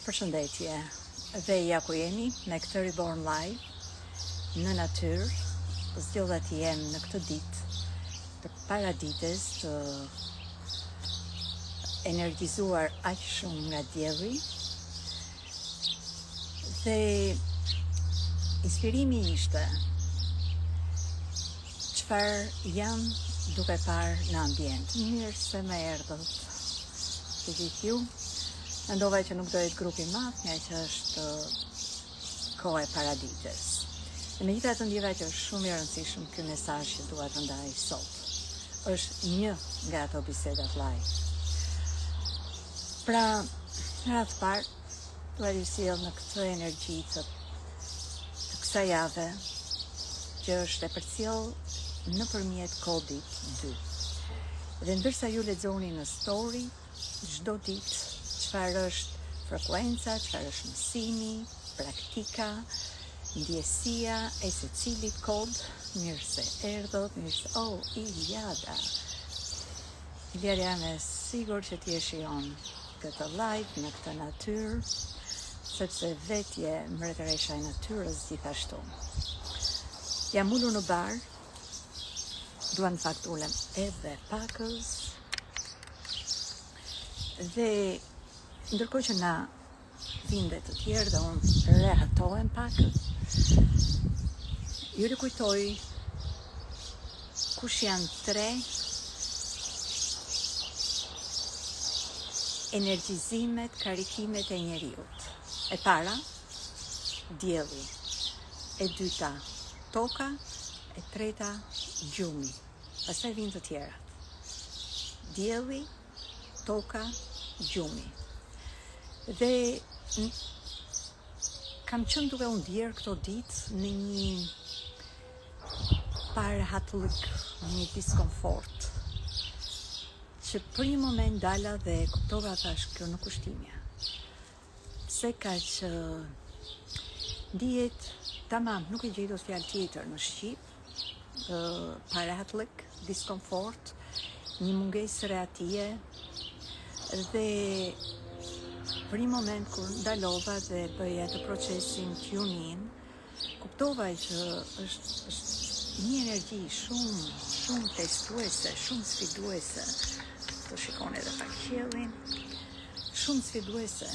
Përshëndetje, dhe ja ku jemi me këtë Reborn Live në natyrë, zgjodha të jem në këtë ditë të paradites të energjizuar aq shumë nga dielli, dhe inspirimi ishte çfarë jam duke parë në ambient. Mirë se më erdhët të gjithë ju. Mendova që nuk do jetë grupi madh, nga që është koha e paradites. Dhe megjithatë ndjeva që është shumë i rëndësishëm ky mesazh që dua të ndaj sot. Është një nga ato bisedat live. Pra, në radhë të parë, dua t'ju sjell në këtë energji të kësaj jave, që është e përcjell nëpërmjet kodit 2. Dhe ndërsa ju lexoni në story çdo ditë çfarë është frekuenca, çfarë është mësimi, praktika, ndjesia e secilit kod, mirë se erdhët, mirë se Iliada. Iliada jam e sigurt që ti e shijon këtë live në këtë natyrë, sepse vetë je mbretëresha e natyrës gjithashtu. Jam ulur në bar, dua në fakt ulem edhe pakës, dhe ndërkohë që na vinde të tjerë dhe unë rehatohem pak, ju rikujtoj kush janë 3 energjizimet, karikimet e njeriut. E para, dielli. E dyta, toka. E treta, gjumi. Pastaj vijnë të tjerat. Dielli, toka, gjumi. Dhe kam qenë duke u ndjerë këto ditë në një parahatllëk, në një diskomfort, që për një moment dala dhe kuptova, thash, kjo nuk është timja. Pse kaq ndihet tamam, nuk e gjej dot fjalë tjetër në shqip, parahatllëk, diskomfort, një mungesë reatie, dhe për një moment kur ndalova dhe bëja të procesin tune-in, kuptova që është një energji shumë testuese, shumë sfiduese. Të shikon edhe pak qiellin, shumë sfiduese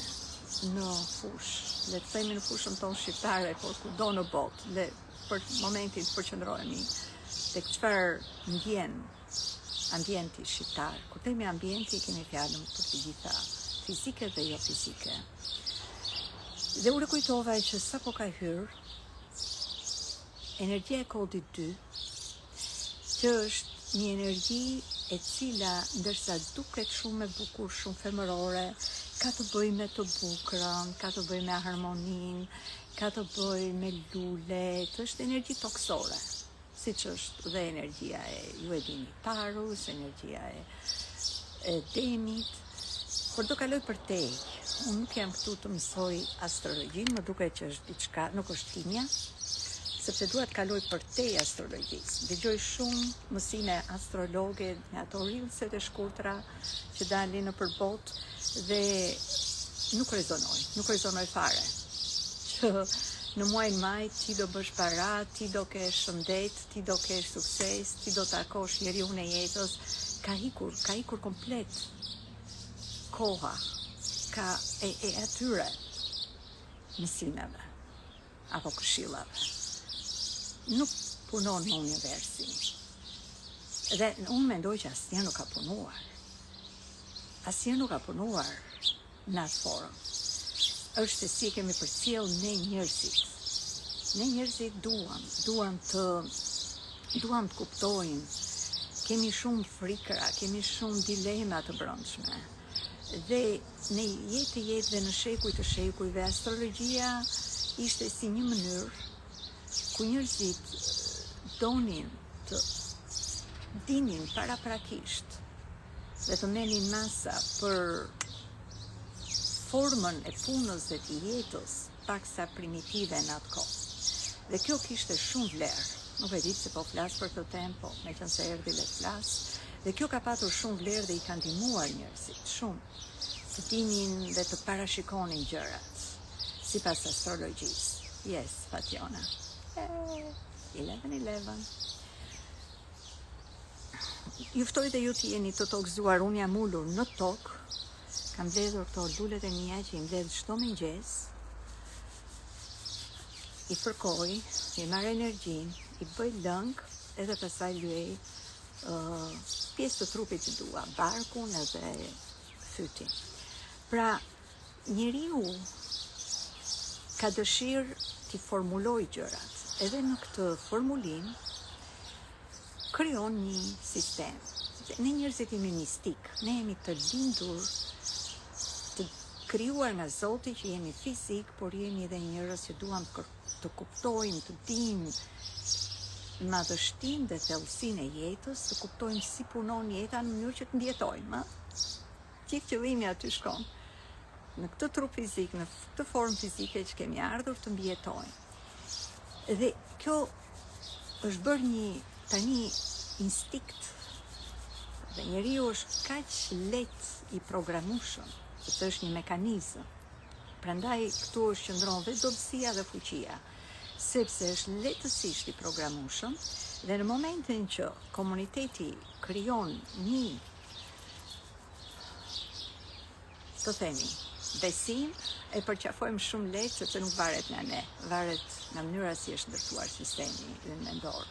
në fushë, le të themi në fushën tonë shqiptare, por kudo në botë, dhe për momentin përqendrohemi tek çfarë ndjen ambienti shqiptar. Kur themi ambienti, kemi fjalën për të gjitha, fizike dhe jo fizike. Dhe u rikujtova që sapo ka hyrë energjia e kodit 2, që është një energji e cila, ndërsa duket shumë e bukur, shumë femërore, ka të bëjë me të bukurën, ka të bëjë me harmoninë, ka të bëjë me lulet, është energji toksore, siç është dhe energjia e, ju e dini, Parus, energjia e Demit. Por do kaloj për tej. Unë nuk jam këtu të mësoj astrologji, më duket që është diçka, nuk është timja, sepse dua të kaloj për tej astrologjisë. Dëgjoj shumë mësime astrologe, nga ato reelset e shkurtra që dalin në përbot, dhe nuk rezonoj fare. Që në muajin maj ti do bësh para, ti do kesh shëndet, ti do kesh sukses, ti do takosh njeriun e jetës. Ka ikur komplet koha e atyre mësimeve apo këshillave. Nuk punon në universin. Dhe unë mendoj që asnjë nuk ka punuar. Asnjë nuk ka punuar në atë formë. Është se si kemi përcjell ne njerëzit. Ne njerëzit duam të kuptojmë. Kemi shumë frikëra, kemi shumë dilema të brendshme. Dhe në jetë dhe në shekuj të shekujve, astrologjia ishte si një mënyrë ku njerëzit donin të dinin paraprakisht dhe të merrnin masa për formën e punës dhe të jetës paksa primitive në atë kohë. Dhe kjo kishte shumë vlerë. Nuk e di se po flas për këtë tempo, meqense erdhi le të flas. Dhe kjo ka patur shumë vlerë dhe i ka ndihmuar njerëzit shumë. të dinin dhe të parashikonin gjërat, sipas astrologjisë. Yes, Fatjona. 11-11. Juftoj dhe ju të jeni të tokëzuar, unë jam ullur në tokë, kam mbledhur këto lulet e mia që i mbledh çdo mëngjes, i fërkoj, i marr energjinë, i bëj lëng, edhe pastaj lyej pjesë të trupit që dua, barkun edhe fytin. Pra, njeriu ka dëshirë t'i formuloj gjërat, edhe në këtë formulim krijon një sistem. Ne njerëzit jemi mistik, ne jemi të lindur, të krijuar nga Zoti që jemi fizik, por jemi edhe njerëz që duam të kuptojmë, të dimë madhështinë dhe thellësinë e jetës, të kuptojmë si punon jeta në mënyrë që të ndjetojmë. Gjithë qëllimi aty shkon. Në këtë trup fizik, në këtë formë fizike që kemi ardhur të mbjetojmë. Dhe kjo është bërë një tani instinkt. Dhe njeriu është kaq lehtë i programueshëm, sepse është një mekanizëm. Prandaj këtu është qëndron dhe dobësia dhe fuqia, sepse është lehtësisht i programueshëm dhe në momentin që komuniteti krijon një, të themi, besim, e përqafojmë shumë lehtë sepse nuk varet nga ne, varet nga mënyra si është ndërtuar sistemi mendor.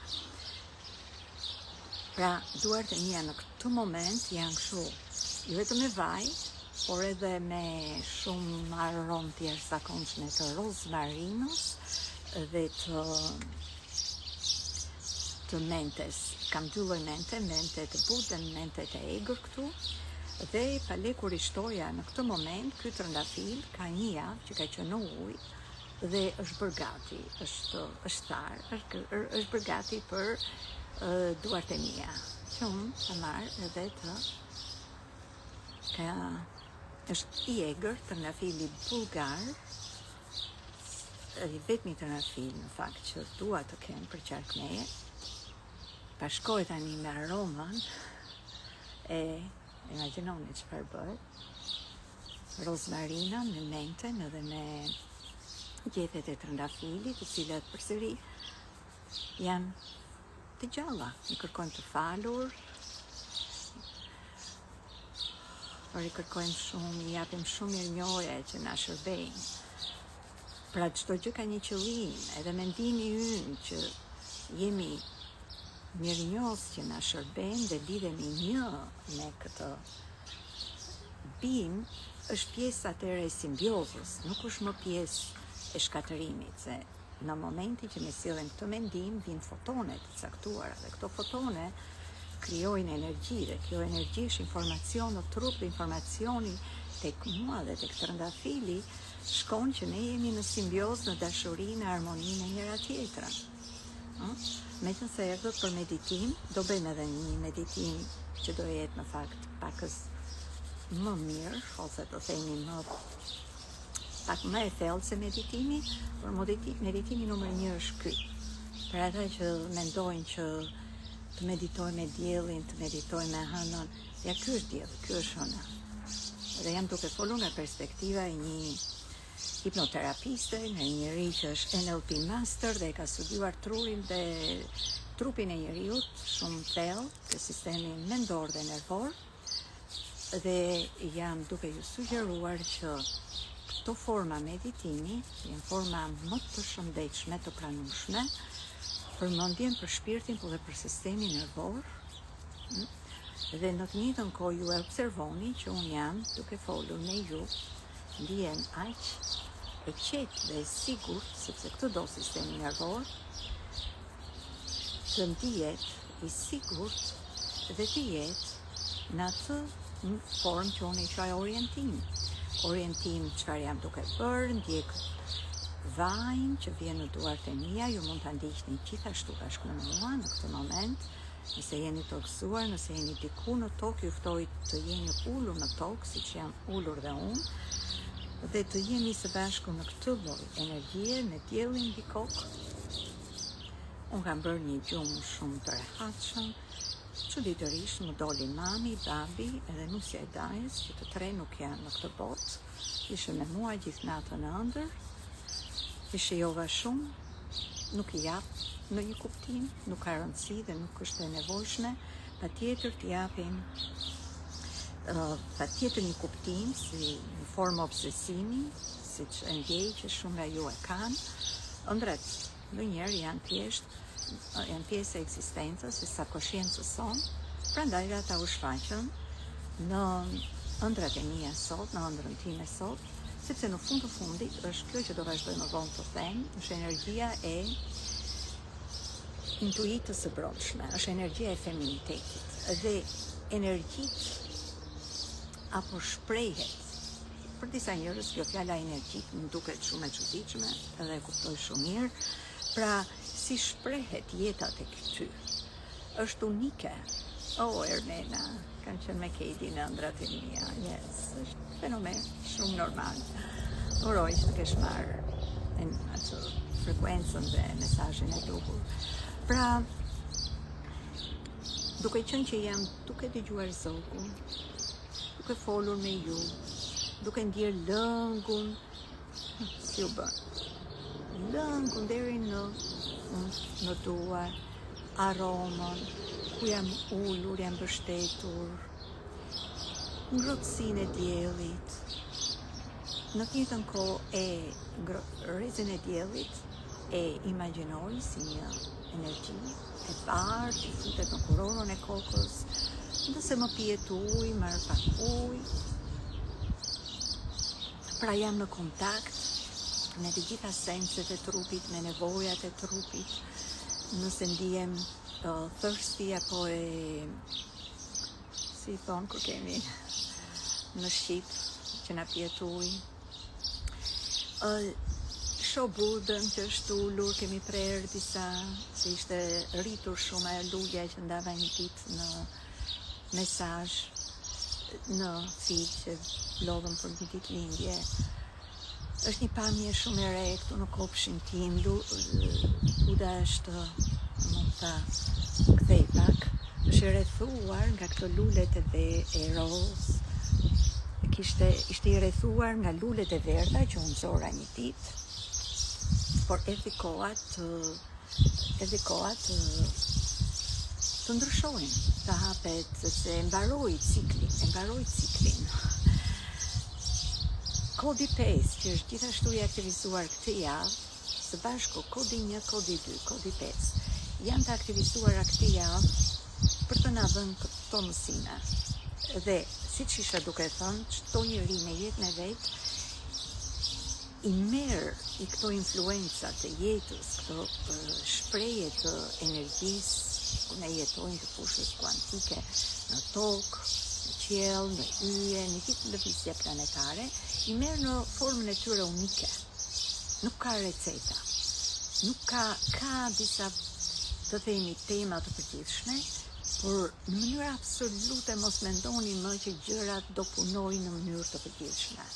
Pra, duart e mia në këtë moment janë kështu, jo vetëm me vaj, por edhe me shumë aromë të jashtëzakonshme të rozmarinës dhe të mentes. Kam dy lloj mente të butë dhe mente të egër këtu. Dhe pale kur i shtoja në këtë moment, ky trëndafil ka një javë që ka qenë në ujë dhe është bërë gati, është bërë gati për duart e mia. Që unë të marrë edhe është i egër, trëndafili bulgar, i vetmi trëndafil në fakt që dua të kem për qarkmeje. Bashkoj tani me aromën e imagjinoni çfarë bëhet. Rozmarina me menten edhe me gjethet e trëndafilit, të cilat përsëri janë të gjalla, i kërkojmë të falur, por i kërkojmë shumë, i japim shumë mirënjohje që na shërbejnë. Pra çdo gjë ka një qëllim, edhe mendimi ynë që jemi mirënjohës që na shërbejnë dhe lidhemi një me këtë bim, është pjesë atëre e simbiozës, nuk është më pjesë e shkatërimit, se në momentin që ne sillim këtë mendim, vinë fotone të caktuara dhe këto fotone krijojnë energji dhe kjo energji është informacion në trup dhe informacioni tek mua dhe tek trëndafili shkon që ne jemi në simbiozë, në dashuri, në armoni me njëra tjetrën. Meqense erdhët për meditim, do bëjmë edhe një meditim që do jetë në fakt pakës më mirë, ose të themi pak më e thellë se meditimi, por meditimi numër 1 është ky. Për ata që mendojnë që të meditojnë me diellin, të meditojnë me hënën, ja ky është dielli, ky është hëna. Dhe jam duke folur nga perspektiva e një hipnoterapiste, nga njëri që është NLP master dhe ka studiuar trupin e njeriut shumë thellë, të sistemin mendor dhe nervor, dhe jam duke ju sugjeruar që këto forma meditimi janë forma më të shëndetshme, të pranueshme për mendjen, për shpirtin, por dhe për sistemin nervor. Dhe në të njëjtën kohë ju e observoni që unë jam duke folur me ju, ndihem aq e qetë dhe e sigurt, sepse këtë do sistemi nervor, të ndihet i sigurt dhe të jetë në atë formë që unë i quaj orientim çfarë jam duke bërë, ndjek vajin që vjen në duart e mia, ju mund ta ndiqni gjithashtu bashkë me mua në këtë moment. Nëse jeni të gëzuar, nëse jeni diku në tokë, ju ftoj të jeni ulur në tokë, siç jam ulur dhe unë, dhe të jemi së bashku në këtë lloj energjie, me diellin mbi kokë. Unë kam bërë një gjumë shumë të rehatshëm, çuditërisht më doli mami, babi edhe nusja e dajës, që të tre nuk janë në këtë botë. Ishte me mua gjithë natën e ëndër. I shijova shumë, nuk i jap në një kuptim, nuk ka rëndësi dhe nuk është e nevojshme, patjetër të japim patjetër një kuptim si në formë obsesimi, siç e ndjej që shumë nga ju e kanë. Ëndrat ndonjëherë janë pjesë e ekzistencës së subconsciencës sonë, prandaj ata u shfaqën në ëndrat e mia sot, në ëndrën time sot, sepse në fund të fundit është kjo që do vazhdoj më vonë të them, është energjia e intuitës së brendshme, është energjia e feminitetit dhe energjitë apo shprehet. Për disa njerëz kjo fjala energjik më duket shumë e çuditshme edhe e kuptoj shumë mirë. Pra, si shprehet jeta tek ty, është unike. Ermena, kanë qenë me Katie në ëndrat e mia. Yes, është fenomen shumë normal. Uroj që të kesh marrë atë frekuencën dhe mesazhin e duhur. Pra, duke qenë që jam duke dëgjuar Zogun, duke folur me ju, duke ndjer lëngun, si u bën, lëngun deri në duar, aromën, ku jam ullur, jam mbështetur, ngrohtësinë e diellit, në të njëjtën kohë rrezin e diellit e imagjinoj si një energji e bardhë, që futet në koronën e kokës, ndërse më pihet ujë, marr pak ujë. Pra jam në kontakt me të gjitha senset e trupit, me nevojat e trupit, nëse ndihem thirsty apo si thon kur kemi në Shqip që na pihet ujë. Shoh Budën që është ullur, kemi prerë disa, se ishte rritur shumë e lulja që ndava një ditë në mesazh në feed që lodhëm për një ditë lindje. Është një pamje shumë e re këtu në kopshin tim. Buda është, mund ta kthej pak, është e rrethuar nga këto lulet e roz. Ishte i rrethuar nga lulet e verdha që unë nxora një ditë, por erdhi koha të ndryshojnë, të hapet, sepse e mbaroi ciklin. Kodi 5, që është gjithashtu i aktivizuar këtë javë, së bashku kodi 1, kodi 2, kodi 5, janë të aktivizuara këtë javë për të na dhënë këto mësime. Dhe, siç isha duke thënë, çdo njeri në jetën e vet i merr i këto influenca të jetës, këto shprehje të energjisë, ku ne jetojmë të fushës kuantike, në tokë, në qiell, në yje, në gjithë lëvizje planetare, i merr në formën e tyre unike. Nuk ka receta, nuk ka disa, të themi, tema të përgjithshme, por në mënyrë absolute mos mendoni më që gjërat do punojnë në mënyrë të përgjithshme.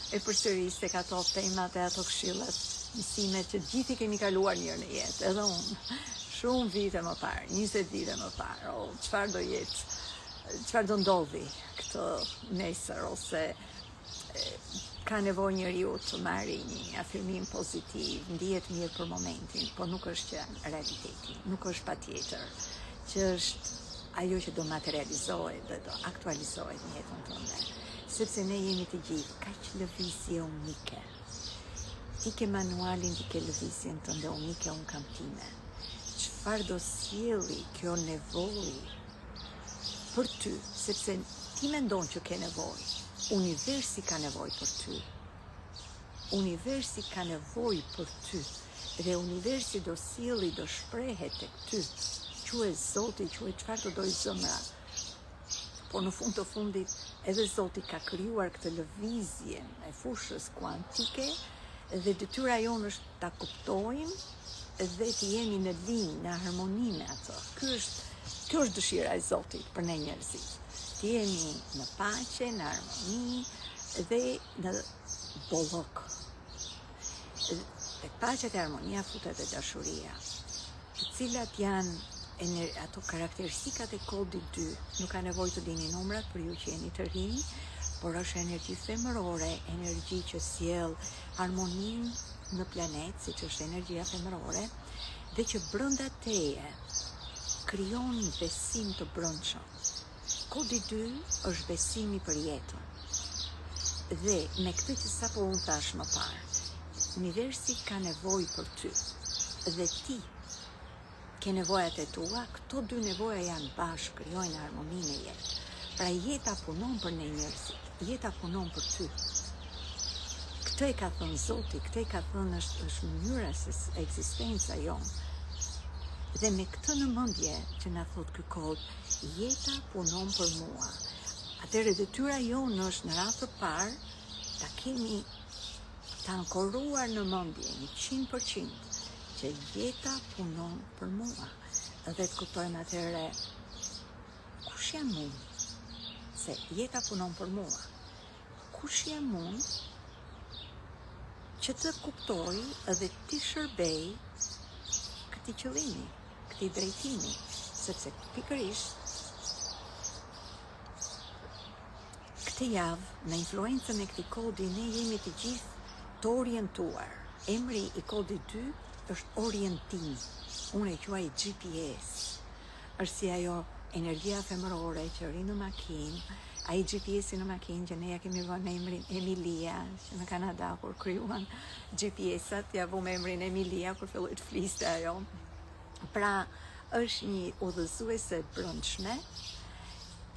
E përsëris tek ato temat e ato këshillat, mësimet që gjithi kemi kaluar njërë në jetë, edhe unë, shumë vite më parë, 20 vite më parë, çfarë do jetë, çfarë do ndodhi këtë nesër, ose ka nevojë njeriu të marrë një afirmim pozitiv, ndihet mirë për momentin, por nuk është që realiteti, nuk është patjetër, që është ajo që do materializohet dhe do aktualizohet në jetën tonë. Sepse ne jemi të gjithë kaq lëvizje unike. Ti ke manualin, ti ke lëvizjen tënde unike, unë kam time. Çfarë do sjelli kjo nevojë për ty, sepse ti mendon që ke nevojë. Universi ka nevojë për ty. Universi ka nevojë për ty. Dhe universi do sjelli, do shprehet tek ty. Quhet Zoti, quhet çfarë të dojë zemra. Por në fund të fundit, edhe Zoti ka krijuar këtë lëvizje e fushës kuantike dhe detyra jonë është ta kuptojmë dhe të jemi në linjë, në harmoni me atë. Kjo është dëshira e Zotit për ne njerëzit. Të jemi në paqe, në harmoni dhe në bollok. Tek paqja e harmonia futet e dashuria, të cilat janë ato karakteristikat e kodit 2, nuk ka nevojë të dini numrat për ju që jeni të rinj, por është energji femërore, energji që sjell harmoninë në planet, siç është energjia femërore, dhe që brenda teje krijon besim të brendshëm. Kodi 2 është besimi për jetën. Dhe me këtë që sapo unë thash më parë, universi ka nevojë për ty. Dhe ti ke nevojat e tua, këto dy nevoja janë bashkë, krijojnë harmoninë e jetë. Pra jeta punon për ne njerëzit, jeta punon për ty. Këtë e ka thënë Zoti, këtë e ka thënë është mënyra se ekzistenca jonë. Dhe me këtë në mendje që na thot ky kod, jeta punon për mua. Atëherë detyra jonë është në radhë të parë ta kemi të ankoruar në mendje 100% që jeta punon për mua. Dhe të kuptojmë atëherë kush jam unë? Se jeta punon për mua. Kush jam unë që të kuptoj edhe ti shërbej këtij qëllimi, këtij drejtimi, sepse pikërisht këtë javë në influencën e këtij kodi ne jemi të gjithë të orientuar. Emri i kodit 2 është orientim. Unë e quaj GPS. Është si ajo energjia femërore që rri në makinë, ai GPS-i në makinë që ne ja kemi vënë emrin Emilia, që në Kanada kur krijuan GPS-at, ja vëmë emrin Emilia kur filloi të fliste ajo. Pra, është një udhëzuese brendshme,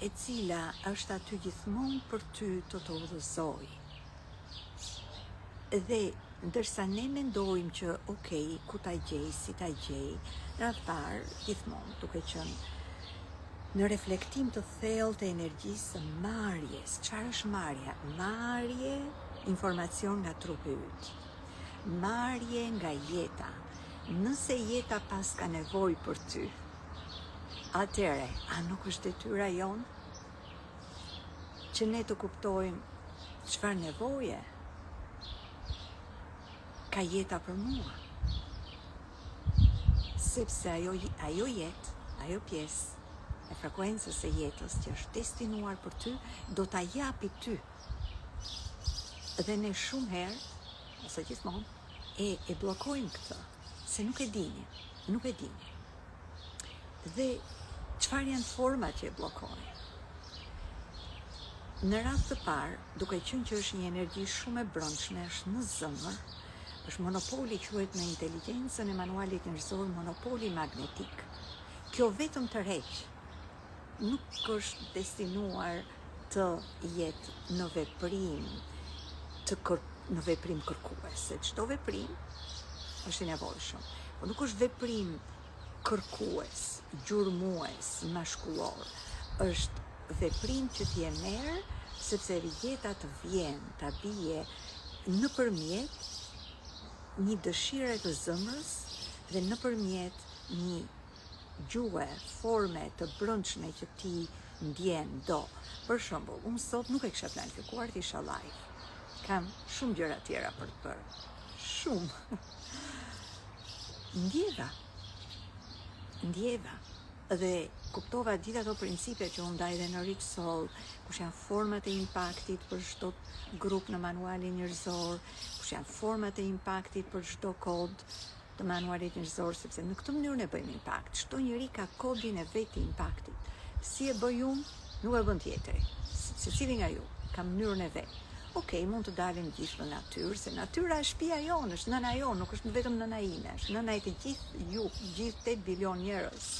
e cila është aty gjithmonë për ty të udhëzoj. Dhe ndërsa ne mendojmë që okay, ku ta gjej, si ta gjej, në parë gjithmonë duke qenë në reflektim të thellë të energjisë së marrjes. Çfarë është marrja? Marrje informacion nga trupi yt. Marrje nga jeta. Nëse jeta pas ka nevojë për ty, atëre, a nuk është detyra jonë që ne të kuptojmë çfarë nevoje ka jeta për mua? Sepse ajo jetë, ajo pjesë e frekuencës e jetës që është destinuar për ty, do ta japi ty. Dhe ne shumë herë, ose gjithmonë, e bllokojmë këtë, se nuk e dini. Dhe çfarë janë format që e bllokojnë? Në rast të parë, duke qenë që është një energji shumë e brendshme, është në zemër, është monopoli, quhet në inteligjencën e manualit njerëzor monopoli magnetik. Kjo vetëm tërheq nuk është destinuar të jetë në veprim në veprim kërkues, se çdo veprim është i nevojshëm, por nuk është veprim kërkues, gjurmues, mashkullor. Është veprim që t'je merr sepse jeta të vjen, ta bie nëpërmjet një dëshire të zemrës dhe nëpërmjet një gjuhë, forme të brendshme që ti ndjen do. Për shembull, unë sot nuk e kisha planifikuar të isha live. Kam shumë gjëra tjera për të bërë. Shumë. Ndjeva. Dhe kuptova gjithë ato principe që unë ndaj dhe në Rich Soul, kush janë format e impaktit për çdo grup në manualin njerëzor, kush janë format e impaktit për çdo kod të manualit njerëzor, sepse në këtë mënyrë ne bëjmë impakt. Çdo njeri ka kodin e vet të impaktit. Si e bëj unë, nuk e bën tjetri. Secili nga ju ka mënyrën e vet. Okej, mund të dalim gjithë në natyrë, se natyra është shtëpia jonë, është nëna jonë, nuk është vetëm nëna ime, është nëna e të gjithë ju, gjithë 8 bilion njerëz.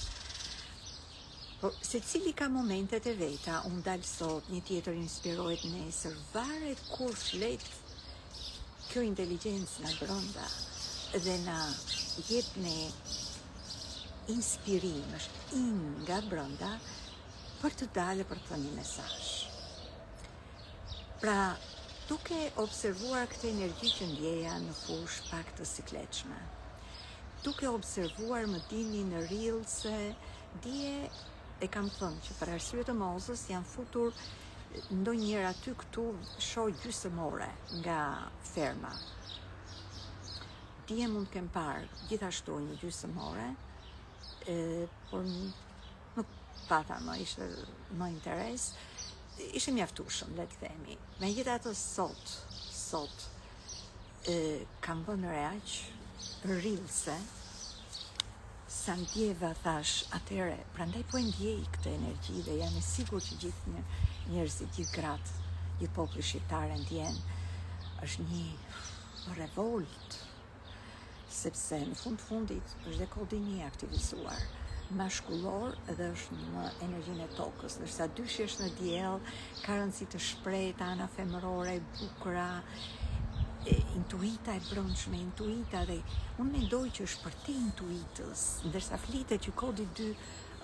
Por secili ka momentet e veta, unë dal sot, një tjetër inspirohet nesër, varet kur flet kjo inteligjencë nga brenda dhe na jep ne inspirim, është nga brenda për të dalë për të thënë një mesazh. Pra, duke observuar këtë energji që ndjeja në fushë pak të sikletshme, duke observuar më dini në Reels, dje e kam thënë që për arsye të mozës janë futur ndonjëherë aty këtu shoh gjysmore nga ferma. Dje mund të kem parë gjithashtu një gjysmore por nuk pata më, ishte më interes, ishte mjaftueshëm, le të themi. Megjithatë sot kam vënë re aq rrillse sa ndjeva thash atëre, prandaj po e ndjej këtë energji dhe jam e sigurt që gjithë njerëzit, gjithë gratë, gjithë populli shqiptar e ndjen. Është një revolt, sepse në fundit është dhe kodi një aktivizuar mashkullor dhe është në energjinë e tokës, ndërsa dyshi është në diell, ka rëndësi të shprehta, ana femërore, bukura, intuita e brendshme, intuita, dhe unë mendoj që është për te intuitës, ndërsa flitet që kodi 2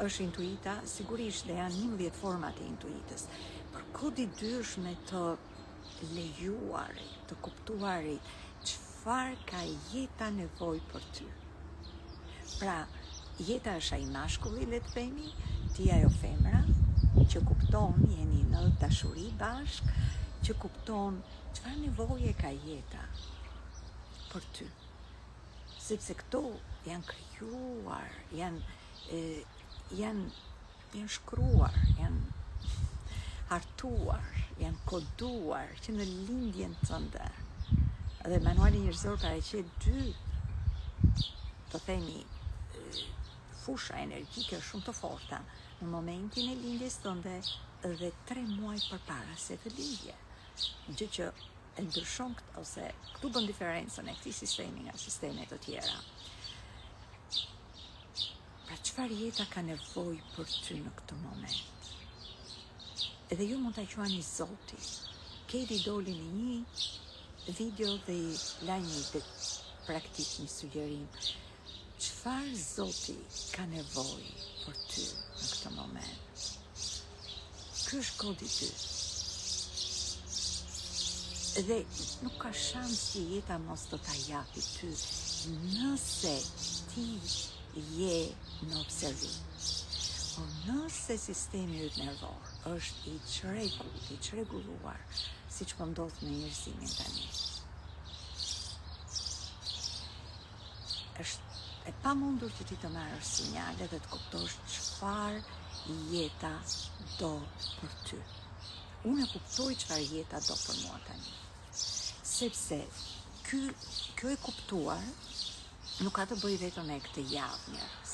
është intuita, sigurisht dhe janë 11 format e intuitës, por kodi 2 është me të lejuarit, të kuptuarit çfarë ka jeta nevojë për ty. Pra, jeta është ai mashkulli, le të themi, ti ajo femra që kupton, jeni në dashuri bashk, që kupton çfarë nevoje ka jeta për ty. Sepse këto janë krijuar, janë shkruar, janë hartuar, janë koduar që në lindjen tënde. Dhe manuali njerëzor paraqet 2, të themi, fusha energjike shumë të forta në momentin e lindjes tënde dhe 3 muaj përpara se të lindje. Gjë që e ndryshon këtë, ose këtu bën diferencën e këtij sistemi nga sistemet të tjera. Pra çfarë jeta ka nevojë për ty në këtë moment? Edhe ju mund ta quani Zoti. Katie doli në një video dhe i la një praktik, një sugjerim. Çfarë Zoti ka nevojë për ty në këtë moment? Ky është kodi 2. Dhe nuk ka shans që jeta mos të ta japi ty nëse ti je në observim. Por nëse sistemi yt nervor është i çrregulluar, siç po ndodh me njerëzimin tani, është e pamundur që ti të marrësh sinjale dhe të kuptosh çfarë jeta do për ty. Unë e kuptoj çfarë jeta do për mua tani. Sepse kjo e kuptuar nuk ka të bëjë vetëm me këtë javë njerëz.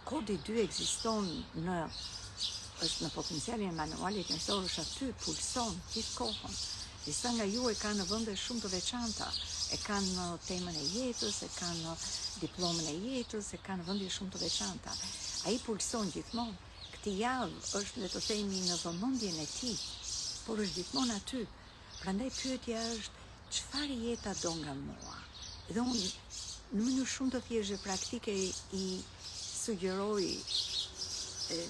Kodi 2 ekziston është në potencialin e manualit njerëzor, është aty, pulson gjithë kohën. Disa nga ju e kanë në vende shumë të veçanta, e kanë në temën e jetës, e kanë në diplomën e jetës, e kanë në vende shumë të veçanta. Ai pulson gjithmonë. Këtë javë është, le të themi, në vëmendjen e tij, por është gjithmonë aty. Prandaj pyetja është, çfarë jeta do nga mua? Dhe unë në mënyrë shumë të thjeshtë praktike i sugjeroj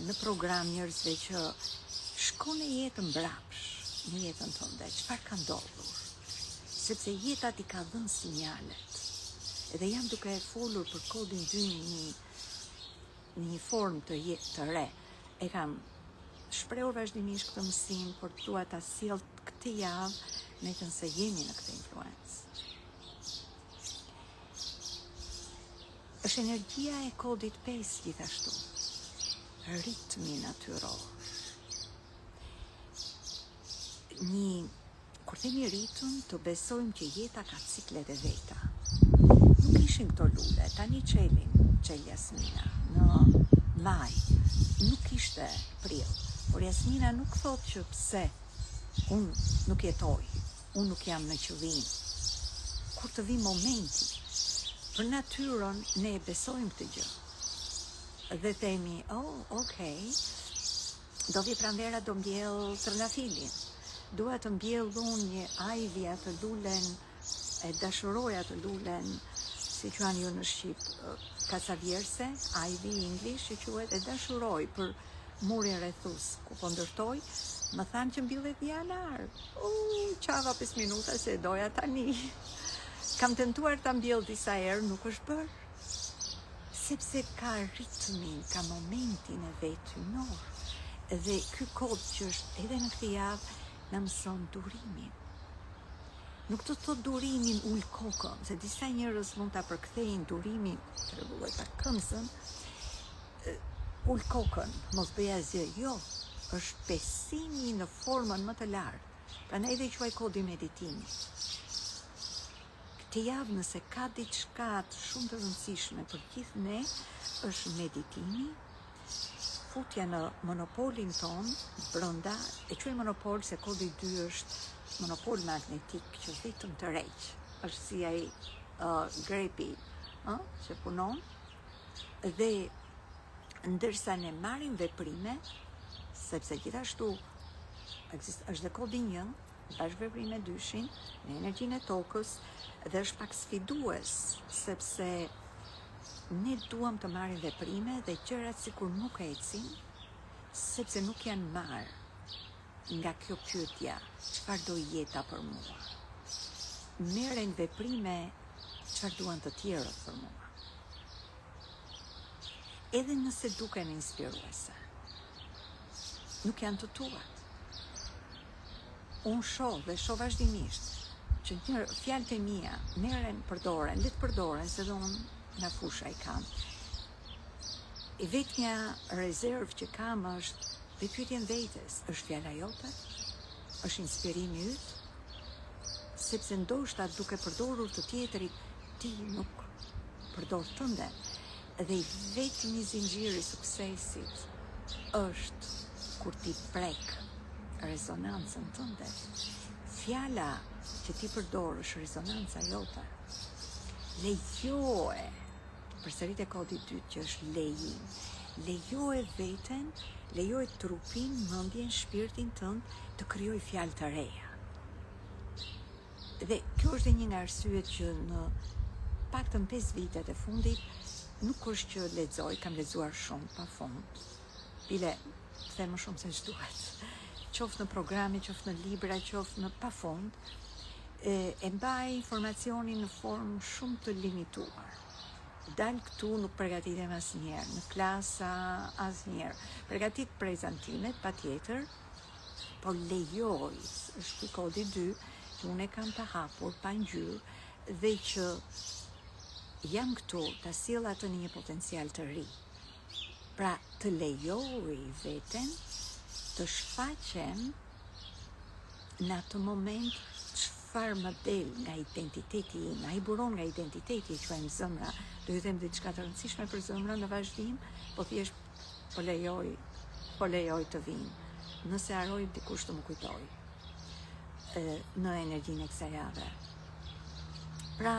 në program njerëzve që shkon e jetën mbrapsh në jetën tënde, çfarë ka ndodhur? Sepse jeta ti ka dhënë sinjalet. Edhe jam duke e folur për kodin 2 në një formë të re. E kam shprehur vazhdimisht këtë mësim, por dua ta sjell këtë javë, me qenë se jemi në këtë influencë. Është energjia e kodit 5 gjithashtu. Ritmi natyror. Kur themi ritëm, të besojmë që jeta ka ciklet e veta. Nuk ishin këto lule, tani qel jasmina në maj, nuk ishte prill, por jasmina nuk thot që pse unë nuk jetoj, unë nuk jam në qëllim. Kur të vi momenti, për natyrën ne besojmë këtë gjë. Dhe themi, okay, do vi pranvera, do mbjell trëndafilin. Dua të mbjell unë një ajvi, atë lulen, e dashuroj atë lulen, si quan ju në Shqip, kasavjerse, ajvi i English, që quhet, e dashuroj për murin rrethus, ku po ndërtoj, më thanë që mbjellet janar. Qava 5 minuta se doja tani. Kam tentuar ta mbjell disa herë, nuk është bërë. Sepse ka ritmin, ka momentin e vet hynor. Dhe ky kod që është edhe në këtë javë na mëson durimin. Nuk të thot durimin ul kokën, se disa njerëz mund ta përkthejnë durimin, rregulloj ta këmbën, ul kokën, mos bëj asgjë. Jo, është besimi në formën më të lartë. Prandaj dhe quaj kodi meditimi. Këtë javë nëse ka diçka shumë të rëndësishme për gjithë ne, është meditimi, futja në monopolin ton, brenda, e quaj monopol se kodi 2 është monopol magnetik që vetëm të rreq. Është si ai grepi, që punon, dhe ndërsa ne marrim veprime, sepse gjithashtu është dhe kodi 1, bashkëveprime 2-shin, në energjinë e tokës, dhe është pak sfidues, sepse ne duam të marrim veprime dhe gjërat sikur nuk ecin, sepse nuk janë marrë nga kjo pyetja, çfarë do jeta për mua? Merren veprime çfarë duan të tjerët për mua. Edhe nëse duken inspiruese, nuk janë të tuat. Unë shoh dhe shoh vazhdimisht që një fjalët e mia merren, përdoren, le të përdoren, se dhe unë nga fusha i kam. E vetmja rezervë që kam është dhe pyetjen vetes, është fjala jote? Është inspirimi yt? Sepse ndoshta duke përdorur të tjetrit, ti nuk përdor tënde. Dhe i vetmi zinxhiri i suksesit është kur ti prek rezonancën tënde. Fjala që ti përdor është rezonanca jote. Lejoje, përsërit e kodi 2 që është lejim. Lejoje veten, lejoje trupin, mendjen, shpirtin tënd të krijoj fjalë të reja. Dhe kjo është një nga arsyet që në paktën 5 vitet e fundit nuk është që lexoj, kam lexuar shumë pafund. Bile them më shumë se ç'duhet. Qoftë në programe, qoftë në libra, qoftë në pafund, e mbaj informacionin në formë shumë të limituar. Dal këtu nuk përgatitem asnjëherë, në klasa asnjëherë. Përgatit prezantimet, patjetër, por lejoj, është kodi 2, që unë e kam të hapur, pa ngjyrë, dhe që jam këtu të sjell atë në një potencial të ri. Pra, të lejoj veten të shfaqem në atë moment çfarë më del nga identiteti im, ai buron nga identiteti që quajmë zemra. Do ju them diçka të rëndësishme për zemrën në vazhdim, po thjesht po lejoj të vinë. Nëse haroj, dikush të më kujtoj në energjinë e kësaj jave. Pra,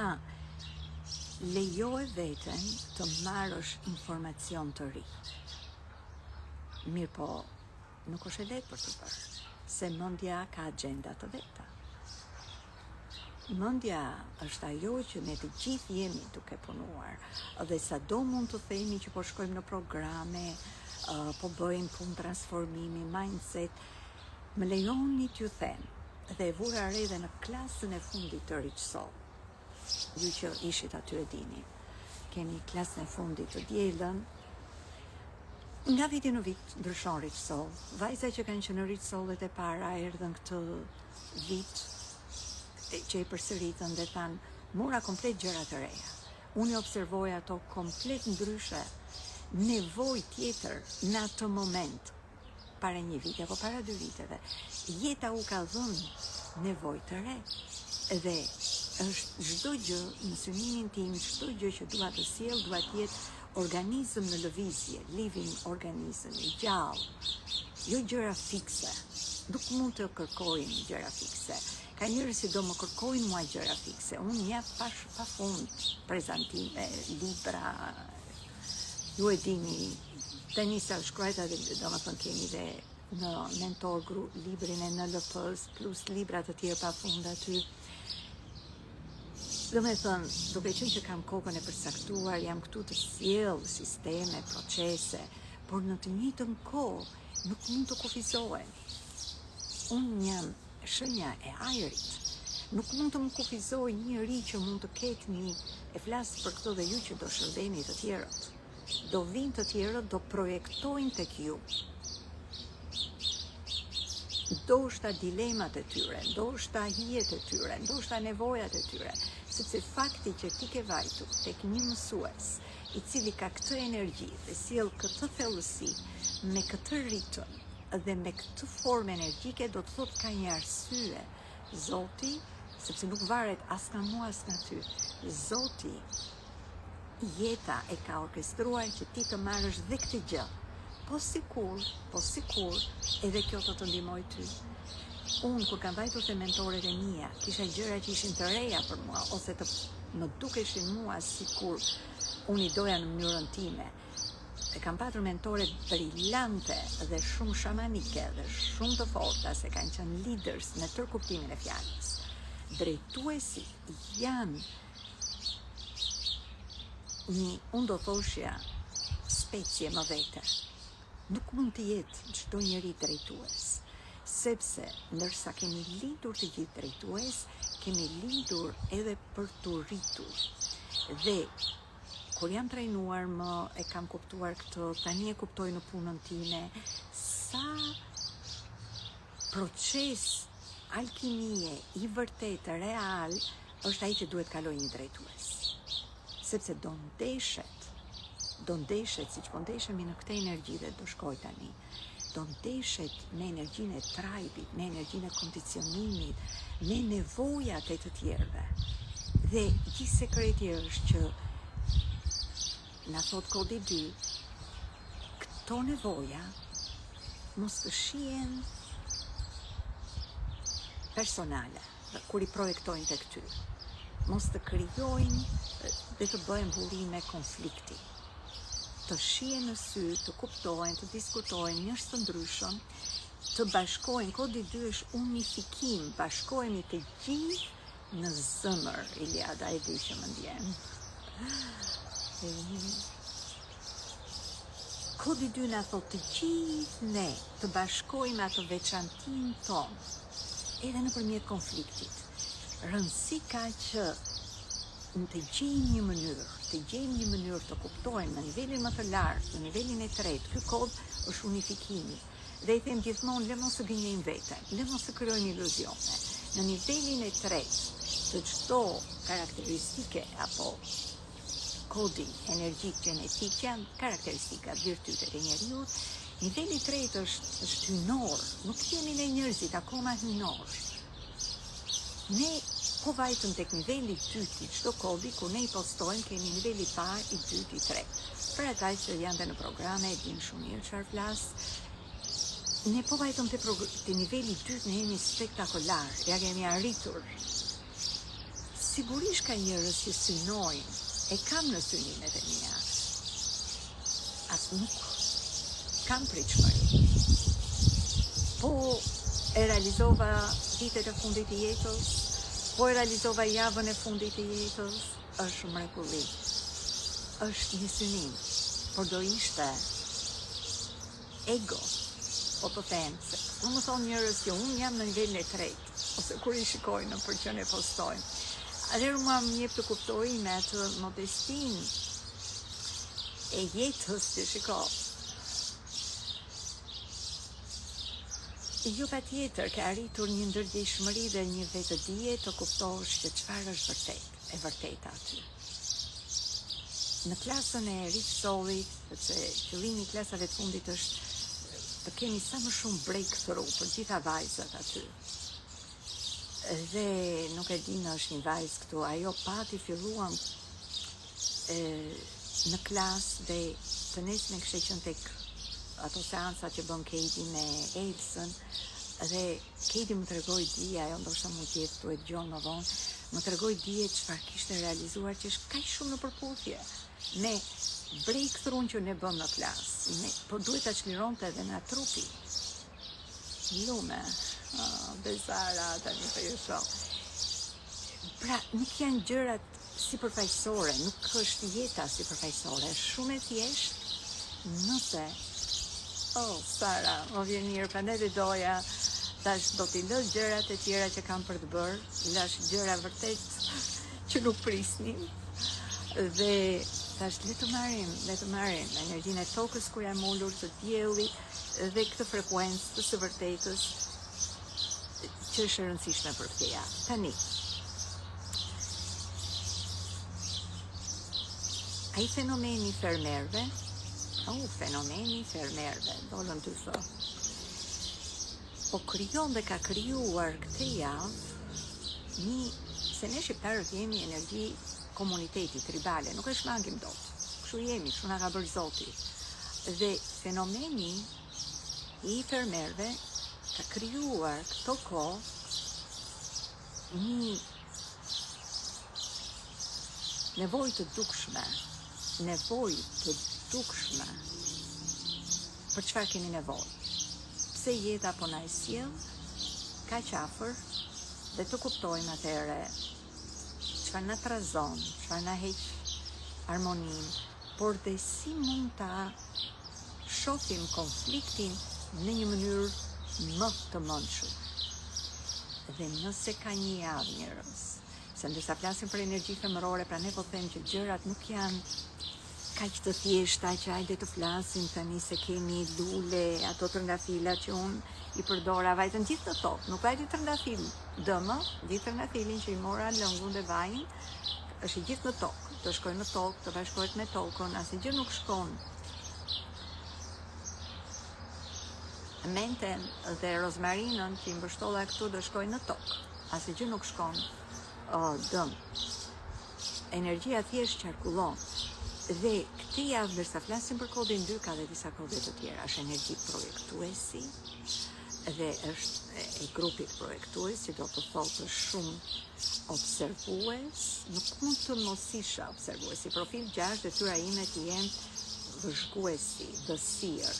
lejoj veten të marrësh informacion të ri. Mirë po, nuk është e lehtë për të bërë, se mendja ka agenda të veta. Mendja është ajo që ne të gjithë jemi duke punuar, dhe sado mund të themi që po shkojmë në programe, po bëjmë punë transformimi, mindset, më lejoni t'ju them, dhe e vura re dhe në klasën e fundit të Rich Soul. Ju që ishit aty e dini, kemi klasën e fundit të dielën. Nga viti në vit ndryshon Rich Soul. Vajza që kanë qenë në Rich Soulet e para erdhën këtë vit që i përsëritën dhe thanë, mora komplet gjëra të reja. Unë observoj ato komplet ndryshe, nevojë tjetër në atë moment, para një viti apo para 2 viteve. Jeta u ka dhënë nevojë të re. Dhe është çdo gjë në synimin tim, çdo gjë që dua të sjell, dua të jetë organizëm në lëvizje, living organism, i gjallë, jo gjëra fikse. Nuk mund të kërkojnë gjëra fikse. Ka njerëz që do më kërkojnë mua gjëra fikse. Unë jap pa fund prezantime, libra. Ju e dini, tani sa shkruajta dhe domethënë kemi dhe në mentor group librin e NLP-s plus libra të tjerë pa fund aty. Domethënë, duke qenë që kam kokën e përcaktuar, jam këtu të sjell sisteme, procese, por në të njëjtën kohë nuk mund të kufizohen. Unë jam shenja e ajrit. Nuk mund të më kufizoj njëri që mund të ketë një, e flas për këto dhe ju që do shërbeni të tjerët. Do vinë të tjerët, do projektojnë tek ju. ndoshta dilemat e tyre, ndoshta hijet e tyre, ndoshta nevojat e tyre, sepse fakti që ti ke vajtur tek një mësues i cili ka këtë energji dhe sjell këtë thellësi me këtë ritëm dhe me këtë formë energjike, do të thotë ka një arsye. Zoti, sepse nuk varet as nga mua as nga ty. Zoti, jeta e ka orkestruar që ti të marrësh dhe këtë gjë. Po sikur, edhe kjo të ndihmoj ty. Unë, kur kam vajtur te mentoret e mia, kisha gjëra që ishin të reja për mua, ose të më dukeshin mua sikur unë i doja në mënyrën time. E kam patur mentore brillante dhe shumë shamanike dhe shumë të forta, se kanë qenë leaders në tërë kuptimin e fjalës. Drejtuesit janë unë do thoshja specie më vete. Nuk mund të jetë çdo njeri drejtues, sepse ndërsa kemi lindur të gjithë drejtues, kemi lindur edhe për të rritur. Dhe kur jam trajnuar e kam kuptuar këtë, tani e kuptoj në punën time, sa proces alkimie i vërtet real është ai që duhet kaloj një drejtues. Sepse do ndeshet, siç po ndeshemi në këtë energji dhe do shkoj tani, do ndeshet me energjinë e trajbit, me energjinë e kondicionimit, me nevojat e të tjerëve. Dhe gjithë sekreti është që na thot kodi 2, këto nevoja mos të shihen personale, kur i projektojnë tek ty. Mos të krijojnë dhe të bëjnë burime konflikti. Të shihen në sy, të kuptojnë, të diskutojnë njerëz të ndryshëm, të bashkojnë. Kodi 2 është unifikim, bashkohemi të gjithë në zemër. Iliada e di që më ndjen. Kodi 2 na thot të gjithë ne të bashkojmë atë veçantinë tonë, edhe nëpërmjet konfliktit. Rëndësi ka që të gjejmë një mënyrë të kuptojmë në nivelin më të lartë, në nivelin e tretë. Ky kod është unifikimi. Dhe i them gjithmonë, le mos të gënjejmë veten, le mos të krijojmë iluzione. Në nivelin e tretë të çdo karakteristike apo kodi energjik genetik që janë karakteristika, virtytet e njeriut, niveli i tretë është hynor. Nuk jemi ne njerëzit akoma hynor. Ne po vajtëm tek niveli i dytë i çdo kodi, kur ne i postojmë, kemi niveli i parë, i dytë, i tretë. Për ata që janë dhe në programe, e din shumë mirë çfarë flas. Ne po vajtëm te niveli i dytë, ne jemi spektakolar, ja kemi arritur. Sigurisht ka njerëz që synojnë, e kam në synimet e mia. As nuk kam pritshmëri. Po e realizova vitet e fundit të jetës, po e realizova javën e fundit të jetës, është mrekulli. Është një synim, por do ishte ego, po të them se unë më thonë njerëz që unë jam në nivelin e tretë, ose kur i shikojnë për që ne postojnë. Atëherë mua më jep të kuptoj me atë modestin e jetës që shiko. Jo pa tjetër, ke arritur një ndërgjegjshmëri dhe një vetëdije të kuptosh që çfarë është e vërteta aty. Në klasën e Rich Soulit, sepse qëllimi i klasave të fundit është të kemi sa më shumë breakthrough për gjitha vajzat aty. Dhe nuk e di, është një vajzë këtu, ajo pati filluam në klasë dhe të nesme kishte qenë tek ato seansa që bën Katie me Aidsen, dhe Katie më tregoi dije, ajo ndoshta mund të jetë tu e dëgjon më vonë, më tregoi dije çfarë kishte realizuar që është kaq shumë në përputhje me breakthrough që ne bëm në klasë. Po duhet ta çlironte edhe nga trupi. Lume, Bezara, tani po ju shoh. Pra, nuk janë gjërat sipërfaqësore, nuk është jeta sipërfaqësore, është shumë e thjeshtë. Nëse Sara, më vjen mirë, prandaj dhe doja, tash do t'i lësh gjërat e tjera që kam për të bërë, lash gjëra vërtet që nuk prisnim, dhe tash le të marrim energjinë e tokës ku jam ulur, të diellit, dhe këtë frekuencë të së vërtetës, që është e rëndësishme për këtë javë. Tani, ai fenomeni fermerëve, dollën të thë, po krijon dhe ka krijuar këtë javë se ne shqiptarët jemi energji komuniteti tribale, nuk e shmangim dot. Kështu jemi, kështu na ka bërë Zoti. Dhe fenomeni i fermerëve ka krijuar këto kohë një nevojë të dukshme për çfarë kemi nevojë. Pse jeta po na e sjell kaq afër dhe të kuptojmë atëherë çfarë na trazon, çfarë na heq harmoninë, por dhe si mund ta shohim konfliktin në një mënyrë më të mëndshme. Dhe nëse ka një javë njerëz, se ndërsa flasim për energji femërore, pra ne po them që gjërat nuk janë kaq të thjeshta që hajde të flasim tani se kemi lule, ato trëndafilat që unë i përdora, vajtën gjithë në tokë, nuk vajti trëndafil dëmë, gjithë trëndafilin që i mora lëngun dhe vajin, është i gjithë në tokë, të shkojnë në tokë, të bashkohet me tokën, asnjë gjë nuk shkon. Menten dhe rozmarinën që i mbështolla këtu do shkojnë në tokë, asnjë gjë nuk shkon dëm. Energjia thjesht qarkullon. Dhe këtë javë, ndërsa flasim për kodin 2, ka dhe disa kode të tjera. Është energji projektuesi dhe është e grupit projektues, që do të thotë shumë observues. Nuk mund të mos isha observuesi. Profil 6, detyra ime të jem vëzhguesi, the seer.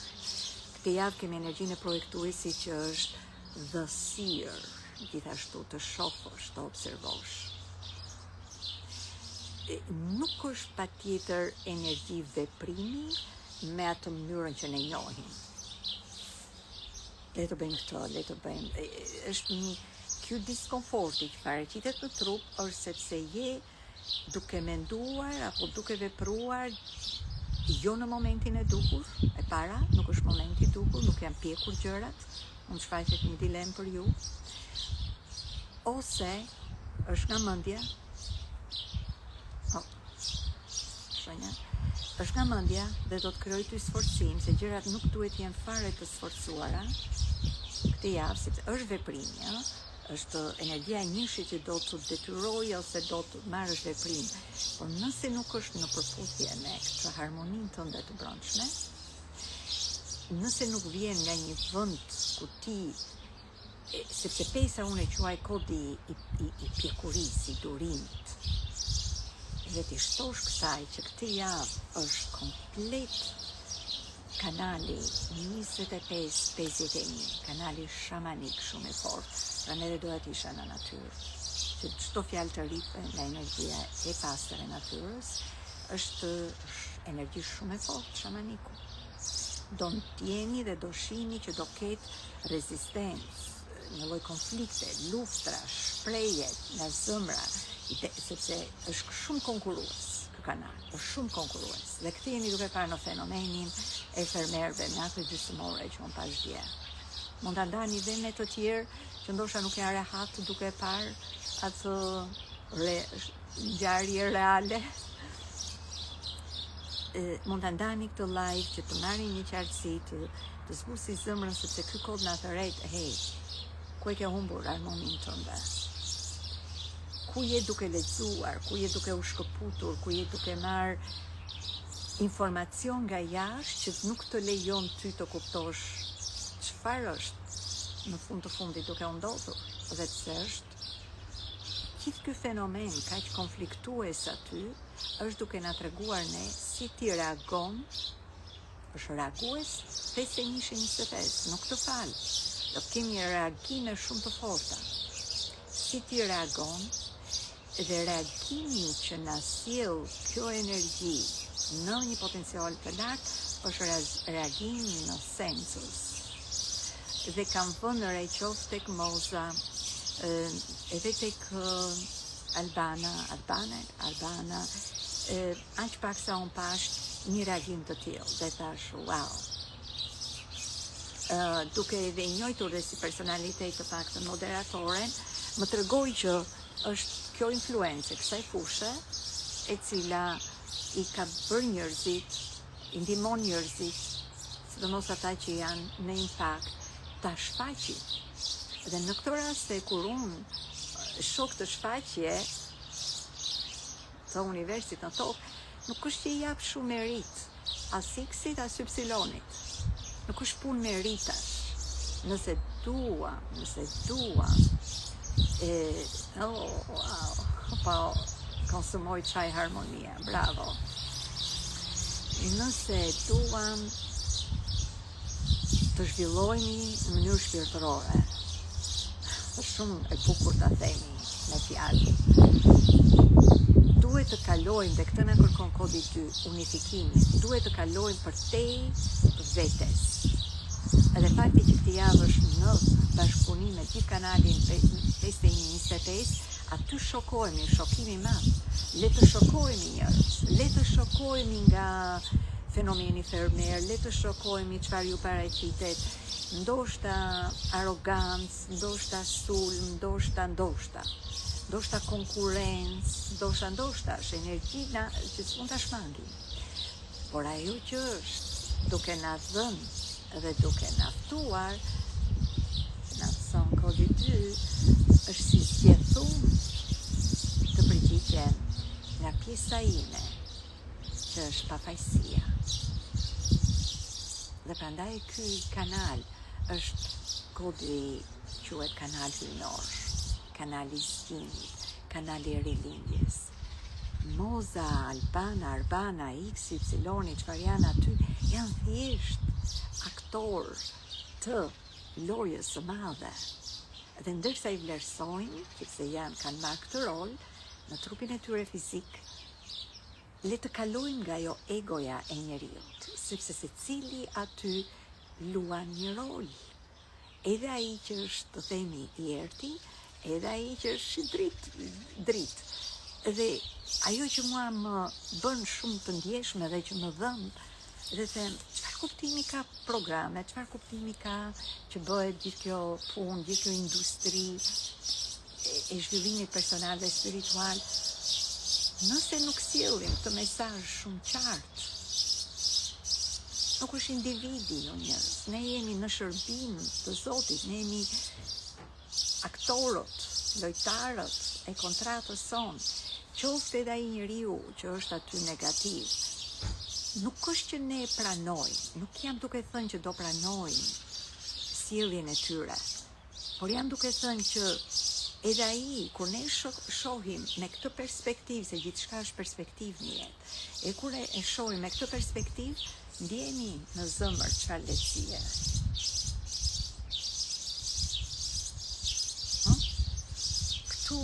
Këtë javë kemi energjinë e projektuesi që është the seer, gjithashtu të shohësh, të observosh. Nuk është patjetër energji veprimi me atë mënyrën që ne njohim. Le të bëjmë këtë, le të bëjmë. Është ky diskomforti që paraqitet në trup është sepse je duke menduar apo duke vepruar jo në momentin e duhur, e para, nuk është momenti i duhur, nuk janë pjekur gjërat, mund shfaqet një dilemë për ju, ose është nga mendja. Është nga mendja dhe do të krijoj ty sforcim, se gjërat nuk duhet jenë fare të sforcuara këtë javë, sepse është veprimi, është energjia e njëshit që do të detyrojë ose do të marrësh veprim. Por nëse nuk është në përputhje me këtë harmoninë tënde të brendshme, nëse nuk vjen nga një vend ku ti, sepse pesa unë e quaj kodi i pjekurisë, i durimit, dhe ti shtosh kësaj që këtë javë është komplet kanali 25-51, kanali shamanik shumë i fortë, pra ne doja të isha në natyrë, që çdo fjalë të rripe nga energjia e pastër e natyrës është energji shumë e fortë shamaniku. Do ndjeni dhe do shihni që do ketë rezistencë, një lloj konflikte, luftra, shprehje nga zemra, sepse është shumë konkurrues ky kanal, është shumë konkurrues. Dhe këtë jemi duke parë në fenomenin e fermerëve me atë gjysmore që unë pash dje. Mund ta ndani dhe me të tjerë që ndoshta nuk janë rehat duke parë atë ngjarje reale. Mund ta ndani këtë live që të marrin një qartësi, të zbulsi zemrën, sepse ky kod na thërret, hey, ku e ke humbur harmoninë tënde? Ku je duke lexuar, ku je duke u shkëputur, ku je duke marr informacion nga jashtë që nuk të lejon ty të kuptosh çfarë është në fund të fundit duke u ndodhur, dhe pse është gjithë ky fenomen kaq konfliktues aty, është duke na treguar ne si ti reagon, është reagues 5-1-25, nuk të fal. Do të kemi reagime shumë të forta. Si ti reagon, dhe reagimi që na sjell kjo energji në një potencial të lartë është reagimi në sensus. Dhe kam vënë re qoftë tek Moza, edhe tek Albana, aq pak sa unë pash një reagim të tillë dhe thash, wow. duke edhe njohur dhe si personalitet të paktën moderatoren, më tregoi që është kjo influencë kësaj fushë e cila i ka bërë njerëzit, i ndihmon njerëzit, sidomos ata që janë në impakt, ta shfaqin. Dhe në këtë rast kur unë shoh të shfaqje të universit në tokë, nuk është që i jap shumë merit, as X-it, as Y-it. Nuk është punë meritash. Nëse dua, po konsumoj çaj harmonia, bravo. Nëse duam të zhvillohemi në mënyrë shpirtërore, është shumë e bukur ta themi me fjalë. Duhet të kalojmë, dhe këtë na kërkon kodi 2, unifikimin, duhet të kalojmë përtej vetes. Edhe fakti që këtë javë është në bashkëpunim me gjithë kanalin 525, aty shokohemi, shokimi madh. Le të shokohemi njerëz, le të shokohemi nga fenomeni fermer, le të shokohemi çfarë ju paraqitet, ndoshta arrogancë, ndoshta sulm, ndoshta konkurrencë, ndoshta është energji që s'mund ta shmangim. Por ajo që është duke na dhënë dhe duke na ftuar, na thon kodi 2, është si zgjedhum të përgjigjem nga pjesa ime, që është pafajësia. Dhe prandaj ky kanal është kodi, quhet kanal hyjnor, kanali i zgjimit, kanali i rilindjes. Moza, Albana, Arbana, X, Y, çfarë janë aty, janë thjesht aktor të lojës së madhe. Dhe ndërsa i vlerësojnë, sepse kanë marrë këtë rol në trupin e tyre fizik, le të kalojmë nga ajo egoja e njeriut, sepse secili aty luan një rol. Edhe ai që është, të themi, i errti, edhe ai që është dritë. Dhe ajo që mua më bën shumë të ndjeshme dhe që më dhëm, dhe them, çfarë kuptimi ka programe, çfarë kuptimi ka që bëhet gjithë kjo punë, gjithë kjo industri e zhvillimit personal dhe spiritual, nëse nuk sjellim këtë mesazh shumë qartë. Nuk është individi jo njerëz, ne jemi në shërbim të Zotit, ne jemi aktorët, lojtarët e kontratës sonë. Qoftë edhe ai njeriu që është aty negativ, nuk është që ne e pranojmë, nuk jam duke thënë që do pranojmë sjelljen e tyre, por jam duke thënë që edhe ai, kur ne shohim me këtë perspektivë, se gjithçka është perspektivë në jetë, e kur e shohim me këtë perspektivë, ndjeni në zemër çfarë lehtësie. Këtu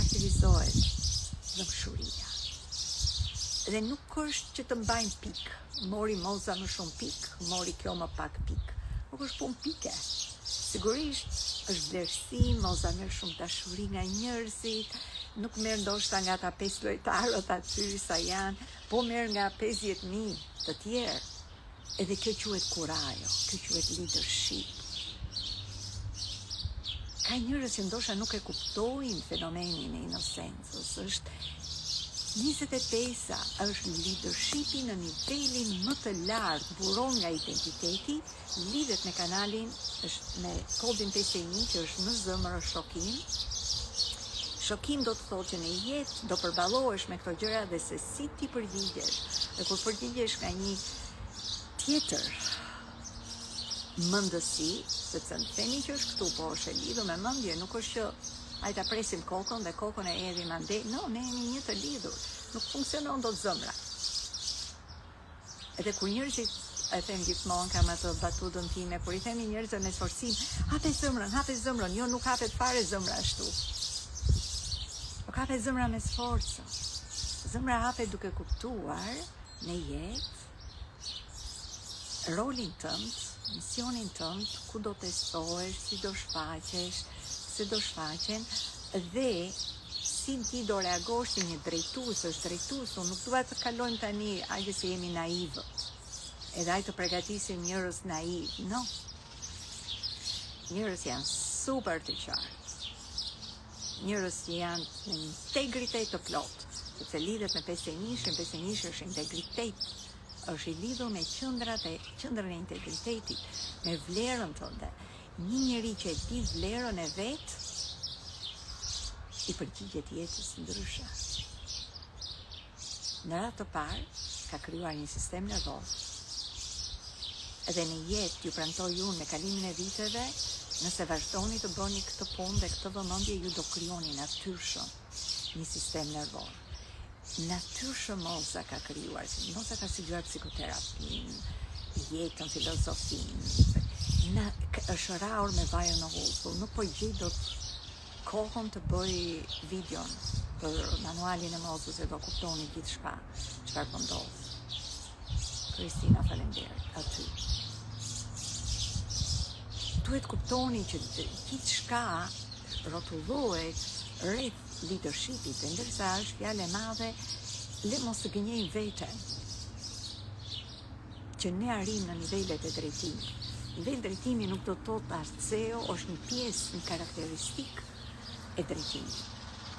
aktivizohet dëmshuria. Dhe nuk është që të mbajnë pik. Mori Moza më shumë pik, mori kjo më pak pik. Nuk është punë pike. Sigurisht është vlerësim, Moza merr shumë dashuri nga njerëzit, nuk merr ndoshta nga ata 5 lojtarët aty sa janë, po merr nga 50.000 të tjerë. Edhe kjo quhet kurajo, kjo quhet leadership. Ka njerëz që ndoshta nuk e kuptojnë fenomenin e inocencës, është 25-a, është leadershipi në nivelin më të lartë, buron nga identiteti, lidhet me kanalin, është me kodin 51 që është në zemër është shokim. Shokim do të thotë që në jetë do përballohesh me këto gjëra dhe se si ti përgjigjesh. Dhe kur përgjigjesh nga një tjetër mendësi, sepse në themi që është këtu, po është e lidhur me mendje, nuk është që ta presim kokën dhe kokën e edhim ande. No, ne jemi një të lidhur. Nuk funksionon dot zemra. Edhe kur njerëzit, e them gjithmonë, kam atë batutën time, kur i themi njerëzve me forcim, hape zemrën, jo nuk hapet fare zemra ashtu. Nuk hapet zemra me sforcë. Zemra hapet duke kuptuar në jetë rolin tënd, misionin tënd, ku do të shtohesh, si do shfaqesh, se do shfaqen, dhe si ti do reagosh si një drejtues, është drejtues, nuk duhet të kalojmë tani, ajde se jemi naivët. edhe ai të përgatisim njerëz naiv. No. Njerëz janë super të qartë. Njerëz janë në integritet të plot, sepse lidhet me pesënishin është integritet. Është i lidhur me qendrën e integritetit, me vlerën tënde. Një njeri që e di vlerën e vet, i përgjigjet jetës ndryshe. Në radhë të parë, ka krijuar një sistem nervoz. Edhe në jetë ju premtoj unë me kalimin e viteve, nëse vazhdoni të bëni këtë punë dhe këtë vëmendje, ju do krijoni natyrshëm një sistem nervoz. Natyrshëm Moza ka krijuar, Moza ka studiuar psikoterapin, jetën, filozofin, është rraur me vajën në hull, nuk po gjej dot kohën të bëj videon për manualin e Mozës, e do kuptoni gjithçka çfarë po ndodh. Kristina, faleminderit aty. Duhet kuptoni që gjithçka rrotullohet rreth leadershipit, dhe ndërsa është fjalë e madhe, le mos të gënjejmë veten që ne arrim në nivelet e drejtimit. Nivel drejtimi nuk do të thotë as CEO, është një pjesë, një karakteristikë e drejtimit.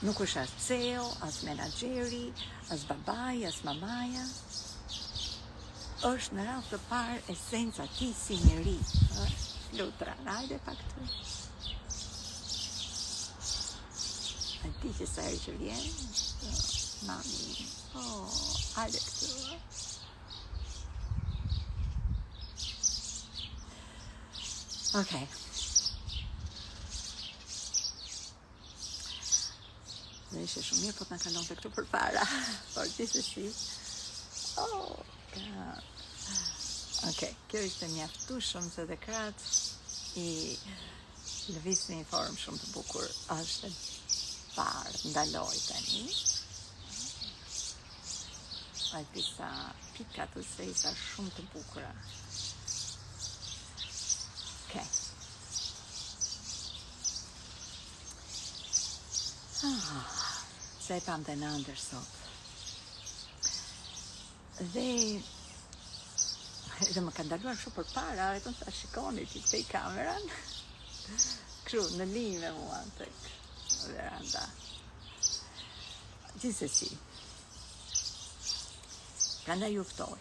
Nuk është as CEO, as menaxheri, as babai, as mamaja. Është në radhë të parë esenca ti si njeri. Lutra, hajde pak këtu. A di që sa herë që vjen, mami, hajde këtu. Okay. Dhe ishe shumë mirë, po të në kalon të këtu për para. Por gjithsesi. Oh, God. Okay, kjo ishte mjaftueshëm se dhe kratë i lëviz në një formë shumë të bukur. Është parë, ndaloj tani. Ai disa pika të sejsa shumë të bukura. Okay. Se e pam të në ndër sot. Dhe më ka ndaluar shumë për para, vetëm sa shikoni që këtej kameran. Kështu, në linjë me mua tek veranda. Gjithsesi. Prandaj ju ftoj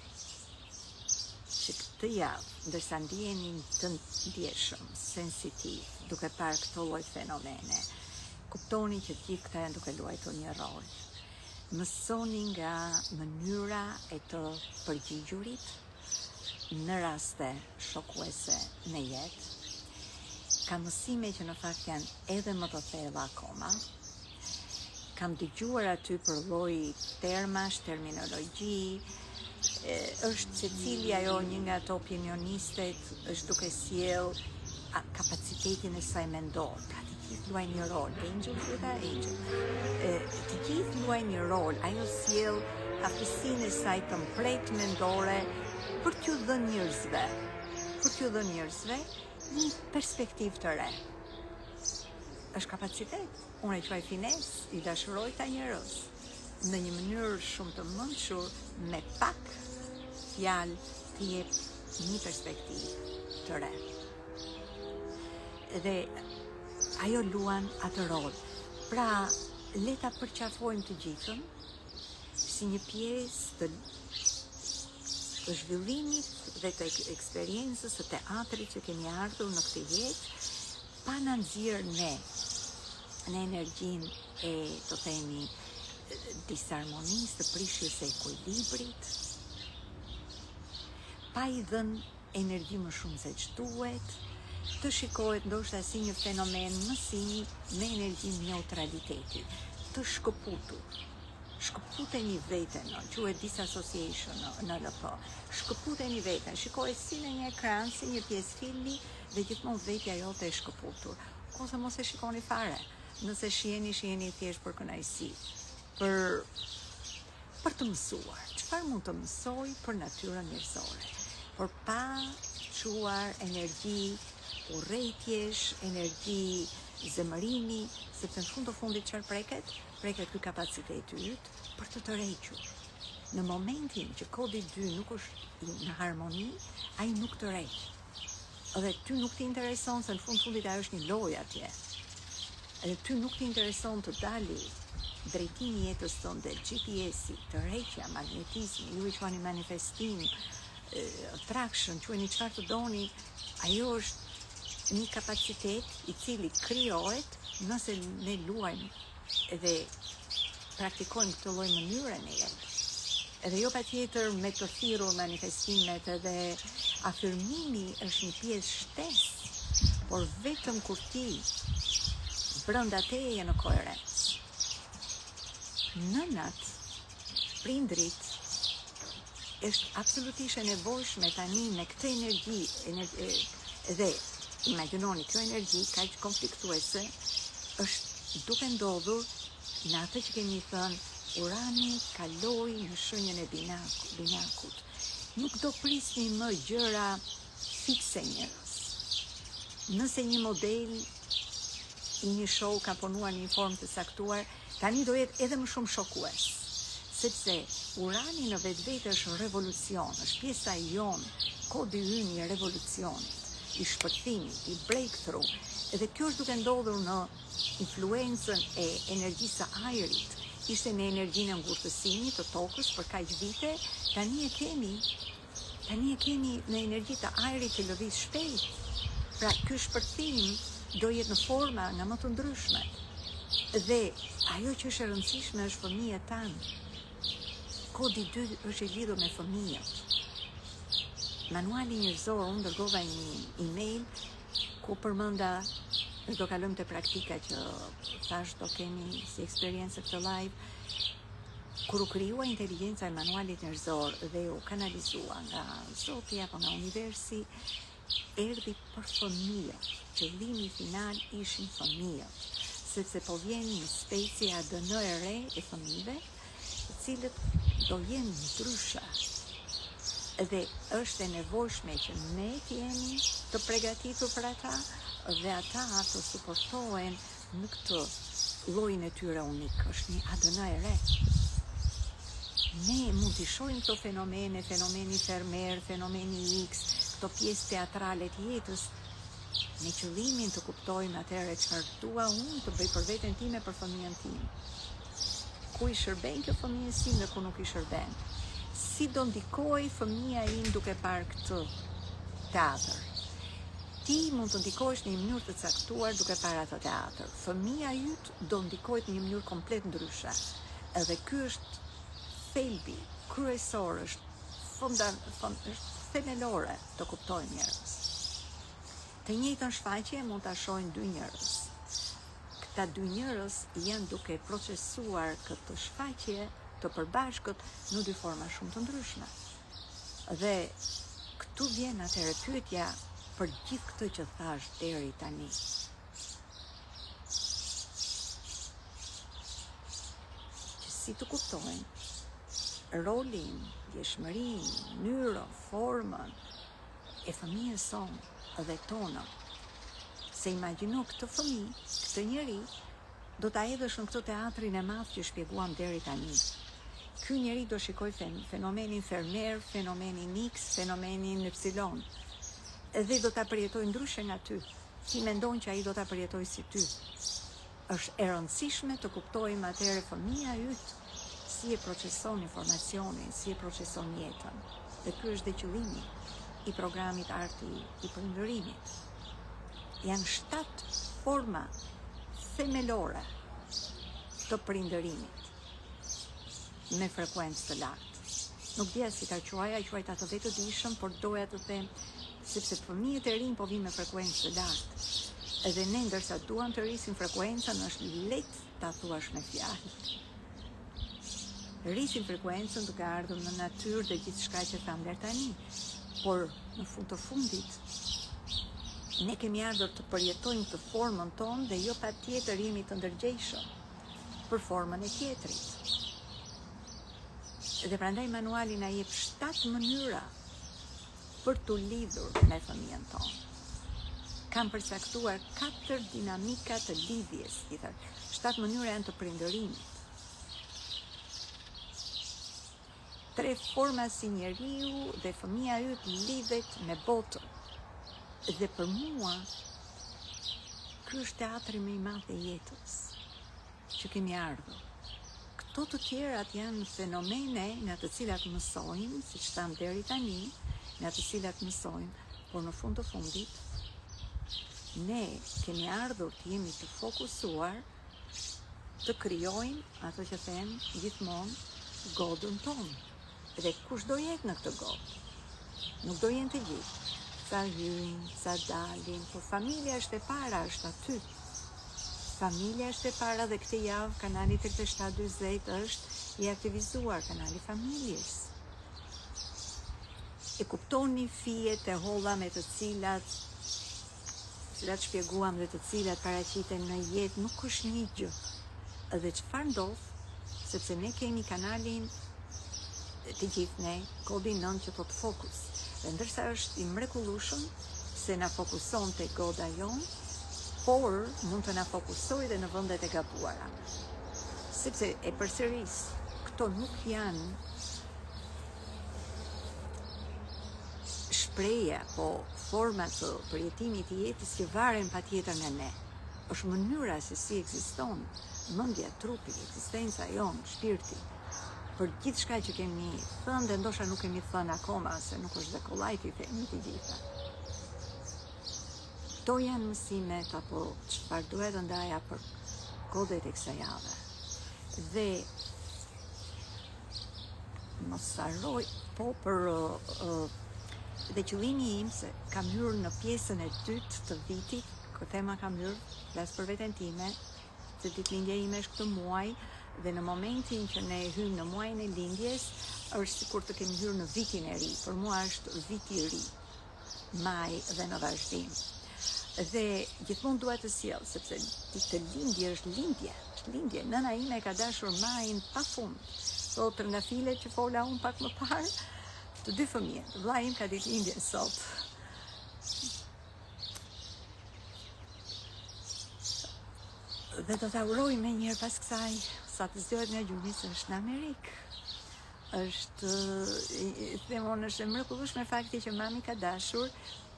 që këtë javë, ndërsa ndjeni të ndjeshëm, sensitiv, duke parë këto lloj fenomene, kuptoni që gjithë këta janë duke luajtur një rol. Mësoni nga mënyra e të përgjigjurit në raste shokuese në jetë. Kam mësime që në fakt janë edhe më të thella akoma. Kam dëgjuar aty për lloj termash, terminologji, është secili ajo një nga ato opinionistet është duke sjell kapacitetin e saj mendor. Pra të gjithë luajnë një rol. Angel. Të gjithë luajnë një rol. Ajo sjell aftësinë e saj të mpret mendore për t'ju dhënë njerëzve një perspektivë të re. Është kapacitet. Unë e quaj finesë, i dashuroj ta njerëz në një mënyrë shumë të mençur, me pak fjalë të jep një perspektivë të re. Dhe ajo luan atë rol. Pra, le ta përqafojmë të gjithën si një pjesë të zhvillimit dhe të eksperiencës së teatrit që kemi ardhur në këtë jetë, pa na nxjerr ne në energjinë e, të themi, disharmonisë, të prishjes së ekuilibrit, pa i dhënë energji më shumë se ç'duhet, të shikohet ndoshta si një fenomen më si me energjinë neutraliteti, të shkëputur. Shkëputeni veten, quhet disassociation në LP. Shkëputeni veten, shikoj si në një ekran, si një pjesë filmi, dhe gjithmonë vetja jote e shkëputur. Ose mos e shikoni fare. Nëse shiheni thjesht për kënaqësi, për të mësuar. Çfarë mund të mësoj për natyrën njerëzore? Por pa çuar energji urrëtiesh, energji zemërimi, sepse në fund të fundit çfarë preket ky kapaciteti yt për të tërhequr. Në momentin që kodi 2 nuk është në harmoni, ai nuk të rejt. Edhe ty nuk t'i intereson se në fundit ajo është një lojë atje. Edhe ty nuk t'i intereson të dali drejtimi jetës tënde, GPS-i, tërheqja, magnetizmi, ju i quani manifestim, attraction, quani çfarë të doni, ajo është një kapacitet i cili krijohet nëse ne luajmë edhe praktikojmë këtë lloj mënyre në jetë. Edhe jo patjetër me të thirrur manifestimet, edhe afirmimi është një pjesë shtesë, por vetëm kur ti brenda teje je në koherencë. Nënat, prindrit, është absolutisht e nevojshme tani me këtë energji dhe imagjinoni kjo energji kaq konfliktuese është duke ndodhur në atë që kemi thënë Urani kaloi në shenjën e binjakut. Nuk do prisni më gjëra fikse njerëz. Nëse një model i një show ka punuar në një formë të saktuar, tani do jetë edhe më shumë shokues. Sepse Urani në vetvete është revolucion, është pjesa jonë, kodi ynë i revolucionit, i shpërthimit, i breakthrough. Edhe kjo është duke ndodhur në influencën e energjisë së ajrit. Ishte në energjinë e ngurtësimit të tokës për kaq vite, tani e kemi në energji të ajrit që lëviz shpejt. Pra ky shpërthim do jetë në forma nga më të ndryshme. Dhe ajo që është e rëndësishme është fëmijët tanë. Kodi 2 është i lidhur me fëmijët. Manuali njerëzor, unë dërgova një email ku përmenda do kalojmë te praktika që thash do kemi si eksperiencë këtë live, kur u krijua inteligjenca e manualit njerëzor dhe u kanalizua nga Zoti apo nga universi, erdhi për fëmijët. Qëllimi final ishin fëmijët, sepse po vjen një specie ADN e re e fëmijëve, të cilët do jenë ndryshe. Dhe është e nevojshme që ne të jemi të përgatitur për ata dhe ata të suportohen në këtë llojin e tyre unik, është një ADN e re. Ne mund të shohim këto fenomeni fermer, fenomeni X, këto pjesë teatrale të jetës, me qëllimin të kuptojmë atëherë çfarë dua unë të bëj për veten time, për fëmijën tim. Ku i shërben kjo fëmijës tim dhe ku nuk i shërben. Si do ndikoj fëmija im duke parë këtë teatr. Ti mund të ndikosh në një mënyrë të caktuar duke parë atë teatr. Fëmija yt do ndikohet në një mënyrë komplet ndryshe. Edhe ky është thelbi kryesor, është themelore të kuptojmë njerëz. Të njëjtën shfaqje mund ta shohin 2 njerëz. Këta 2 njerëz janë duke procesuar këtë shfaqje të përbashkët në 2 forma shumë të ndryshme. Dhe këtu vjen atëherë pyetja për gjithë këtë që thash deri tani. Që si të kuptojnë rolin, ndjeshmërinë, mënyrën, formën e fëmijës sonë dhe tonë. Se imagjino këtë fëmijë, këtë njeri, do ta hedhësh në këtë teatrin e madh që shpjeguam deri tani. Ky njeri do shikoj fenomenin fermer, fenomenin X, fenomenin Y. Dhe do ta përjetoj ndryshe nga ty. Ti mendon që ai do ta përjetoj si ty. Është e rëndësishme të kuptojmë atëherë fëmia yt si e proceson informacionin, si e proceson jetën. Dhe ky është dhe qëllimi i programit arti i prindërimit. Janë 7 forma themelore të prindërimit me frekuencë të lartë. Nuk dia si ta quaja të vetë dishëm, por doja të them, sepse fëmijët e rinj po vinë me frekuencë të lartë. Edhe ne ndërsa duam të rrisim frekuencën, është lehtë ta thuash me fjalë. Rrisim frekuencën duke ardhur në natyrë dhe gjithçka që tham deri tani. Por në fund të fundit, ne kemi ardhur të përjetojmë të formën tonë dhe jo patjetër jemi të ndërgjegjshëm për formën e tjetrit. Dhe prandaj manuali na jep 7 mënyra për të lidhur me fëmijën tonë. Kam përcaktuar 4 dinamika të lidhjes, 7 mënyra janë të prindërimit. 3 forma si njeriu dhe fëmia yt lidhet me botën. Dhe për mua, ky është teatri më i madh i jetës që kemi ardhur. Këto të tjerat janë fenomene nga të cilat mësojmë, siç tham deri tani, nga të cilat mësojmë, por në fund të fundit, ne kemi ardhur të jemi të fokusuar, të krijojmë ato që them gjithmonë godën tonë. Dhe kush do jetë në këtë godë? Nuk do jenë të gjithë. Sa hyjnë, sa dalin, por familja është e para, është aty. Familja është e para dhe këtë javë kanali 3740 është i aktivizuar, kanali familjes. E kuptoni fijet e holla me të cilat shpjeguam dhe të cilat paraqiten në jetë nuk është një gjë. Edhe çfarë ndodh, sepse ne kemi kanalin të gjithë ne, kodin 9 që thot fokus. Dhe ndërsa është i mrekullueshëm se na fokuson te goda jon, por mund të na fokusoj dhe në vendet e gabuara. Sepse e përsëris, këto nuk janë shpreja, po forma të përjetimit të jetës që varen patjetër nga ne. Është mënyra se si ekziston mendja, trupi, ekzistenca jon, shpirti. Për gjithë shka që kemi thënë dhe ndoshta nuk kemi thënë akoma, se nuk është dhe kollajt i themi të gjitha. Këto janë mësimet apo çfarë duhet të ndaja për kodet e kësaj jave. Dhe mos harroj, po për dhe qëllimi im se kam hyrë në pjesën e dytë të vitit, këtë tema kam hyrë, flas për veten time, se ditëlindja ime është këtë muaj, dhe në momentin që ne hymë në muajin e lindjes, është sikur të kemi hyrë në vitin e ri. Për mua është viti i ri, maj dhe në vazhdim. Dhe gjithmonë dua të sjell, sepse ditë lindje është lindje. Nëna ime ka dashur majin pafund. Sot trëndafilet që fola unë pak më parë, të 2 fëmijë. Vllai im ka ditëlindje sot. Dhe do ta uroj më njëherë pas kësaj, sa të zgjohet nga gjumi se është në Amerikë. Është është e mrekullueshme fakti që mami ka dashur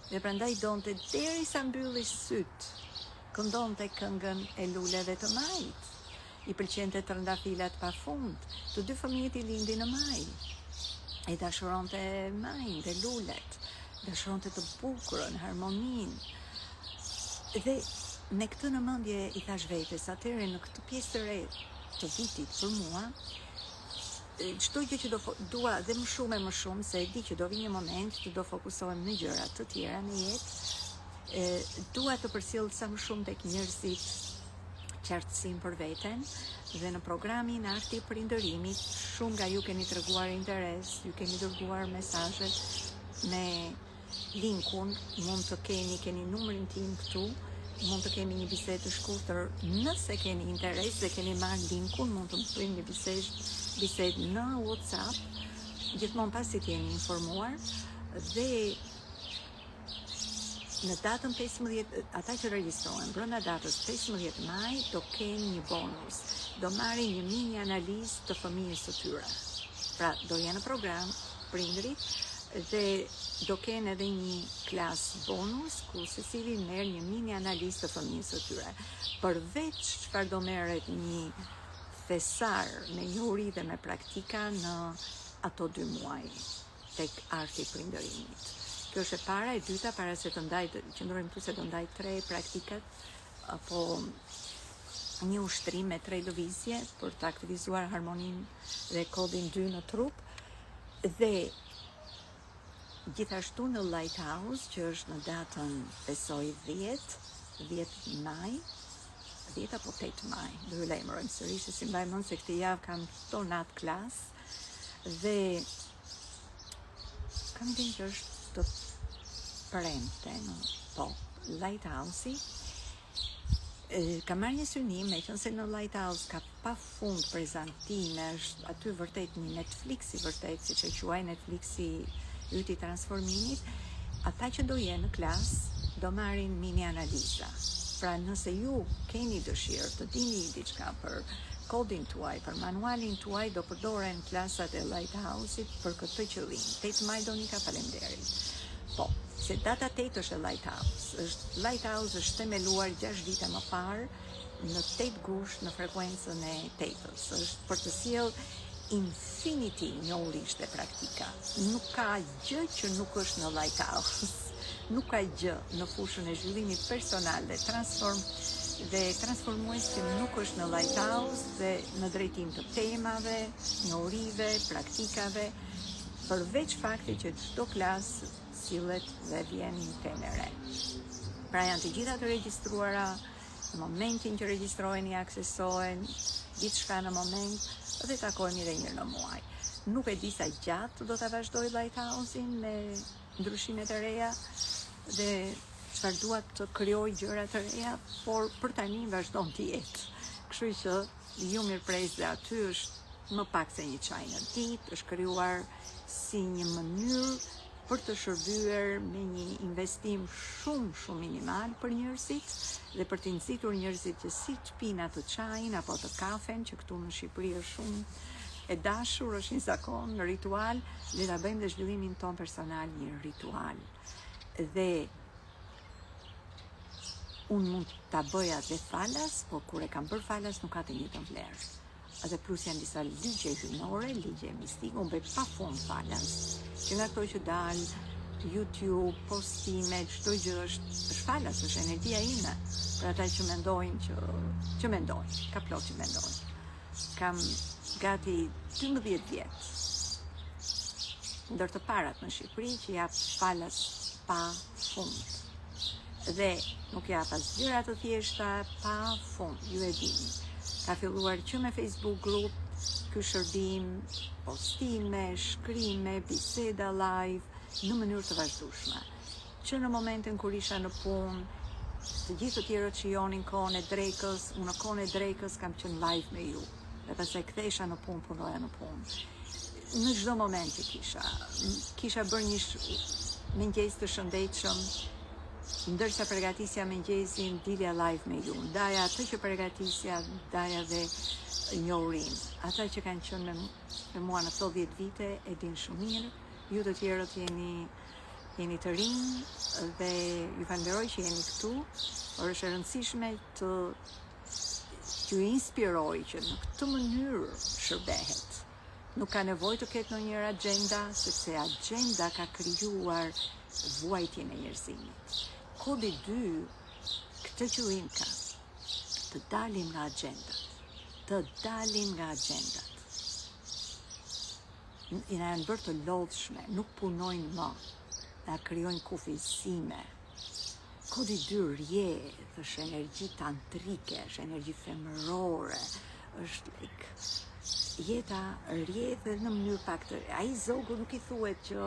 dhe prandaj donte derisa mbylli syt, këndonte këngën e luleve të majit. I pëlqente trëndafilat pafund. Të 2 fëmijët i lindin në maj. I dashuronte majin dhe lulet. Dashuronte të bukurën, harmoninë. Dhe me këtë në mendje i thash vetes, atëherë në këtë pjesë të re të vitit për mua, çdo gjë që dua dhe më shumë se e di që do vi një moment që do fokusohem në gjëra të tjera në jetë, dua të përcjell sa më shumë tek njerëzit qartësim për veten dhe në programin Arti i Prindërimit shumë nga ju keni treguar interes, ju keni dërguar mesazhe me linkun, mund të keni numrin tim këtu, mund të kemi një bisedë të shkurtër, nëse keni interes dhe keni marrë linkun, mund të më bëjmë një bisedë në WhatsApp, gjithmonë pasi të jeni informuar, dhe në datën 15, ata që regjistrohen, brenda datës 15 maj, do kenë një bonus, do marrin një mini analizë të fëmijës së tyre. Pra, do jenë në program, prindrit, dhe do kenë edhe një klas bonus ku secili merr një mini analizë të fëmijës së tyre. Përveç çfarë do merret një thesar me njëri dhe me praktika në ato 2 muaj tek Arti i Prindërimit. Kjo është e para, e dyta, para se të ndaj, qëndrojmë këtu se do ndaj 3 praktikat, apo një ushtrim me 3 lëvizje për të aktivizuar harmoninë dhe kodin 2 në trup, dhe gjithashtu në Lighthouse, që është në datën besoj 10 maj, 10 apo 8 maj, do ju lajmërojmë sërish, se si mbaj mend se këtë javë kam tonat klas, dhe kam din që është të premte, po, Lighthouse-i, ka marrë një synim, me qënë se në Lighthouse ka pa fund prezantime, është aty vërtet një Netflix i vërtet, si që quaj Netflix-i yti transformimit, ata që do jenë në klas, do marrin mini analiza. Pra nëse ju keni dëshirë të dini diçka për kodin tuaj, për manualin tuaj do përdoren klasat e Lighthouse-it për këtë qëllim. 8 maj Donika, faleminderit. Po, se data 8 është e Lighthouse. Lighthouse është themeluar 6 vite më parë në 8 gusht në frekuencën e 8-ës. Është për të sjellë infinity njohurisht e praktika. Nuk ka gjë që nuk është në Lighthouse. Nuk ka gjë në fushën e zhvillimit personal dhe transformues që nuk është në Lighthouse dhe në drejtim të temave, njohurive, praktikave, përveç fakti që çdo klasë sillet dhe vjen një temë re. Pra janë të gjitha të regjistruara, në momentin që regjistroheni aksesohen, gjithçka në moment, dhe takohemi edhe një herë në muaj. Nuk e di sa gjatë do ta vazhdoj Lighthouse-in me ndryshimet e reja dhe çfarë dua të krijoj gjëra të reja, por për tani vazhdon të jetë. Kështu që ju mirëpres dhe aty është më pak se një çaj në ditë, është krijuar si një mënyrë për të shërbyer me një investim shumë minimal për njerëzit dhe për të nxitur njerëzit që si të pinë atë çajin apo të kafen, që këtu në Shqipëri është shumë e dashur, është një zakon, në ritual, le ta bëjmë dhe zhvillimin ton personal një ritual. Dhe unë mund ta bëja dhe falas, por kur e kam bërë falas nuk ka të njëjtën vlerë. Edhe plus janë disa ligje hyjnore, ligje mistike, unë bëj pafund falas, që nga këto që dalë, YouTube, postime, çdo gjë është falas, është energjia ime, për ata që mendojnë që mendojnë, ka plot që mendojnë. Kam gati 12 vjet, ndër të parat në Shqipëri që jap falas pa fund. Dhe nuk jap as gjëra të thjeshta, pa fund, ju e dini. Ka filluar që me Facebook grup, ky shërbim, postime, shkrime, biseda live, në mënyrë të vazhdueshme. Që në momentin kur isha në punë, të gjithë të tjerët shijonin kohën e drekës, unë në kohën e drekës kam qenë live me ju. Dhe pastaj kthehesha në punë, punoja në punë. Në çdo moment që kisha bërë një mëngjes të shëndetshëm, ndërsa përgatisja mëngjesin, dilja live me ju. Ndaja atë që përgatisja, ndaja dhe njohurin. Ata që kanë qenë me mua në këto 10 vite e din shumë mirë. Ju të tjerët jeni të rinj dhe ju falenderoj që jeni këtu, por është e rëndësishme të ju inspiroj që në këtë mënyrë shërbehet. Nuk ka nevojë të ketë ndonjë agenda, sepse agenda ka krijuar vuajtjen e njerëzimit. Kodi 2 këtë qëllim ka, të dalim nga agendat. Janë bërë të lodhshme, nuk punojnë më, dhe krijojnë kufizime. Kodi 2 rjedh, është energji tantrike, është energji femërore, është jeta rjedh në mënyrë pak të... Ai zogu nuk i thuhet që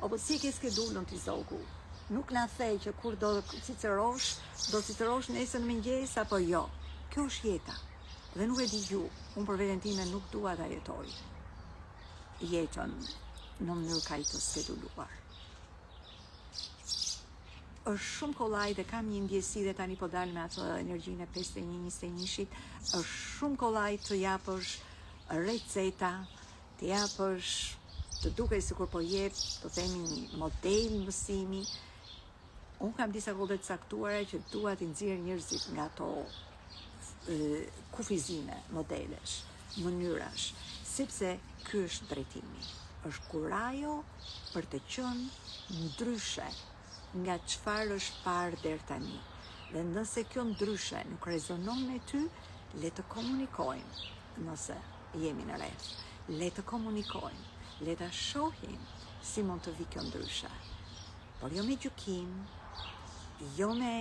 apo si ke skedulën ti zogu. Nuk na thej që kur do cicërosh nesër në mëngjes apo jo. Kjo është jeta. Dhe nuk e di ju, unë për veten time nuk dua ta jetoj jetën në mënyrë kaq të skeduluar. Është shumë kollaj dhe kam një ndjesi dhe tani po dal me atë energjinë e 51-21-shit, është shumë kollaj të japësh receta, të japësh të duke sikur po jep, të themi një model mësimi. Unë kam disa kohë të caktuara që dua të nxjerr njerëzit nga ato kufizime, modelesh, mënyrash, sepse ky është drejtimi. Është kurajo për të qenë ndryshe nga çfarë është parë deri tani. Dhe nëse kjo ndryshe nuk rezonon me ty, le të komunikojmë. Nëse jemi në rreth, le të komunikojmë. Le ta shohim si mund të vi kjo ndryshe. Por jo me gjykim, jo me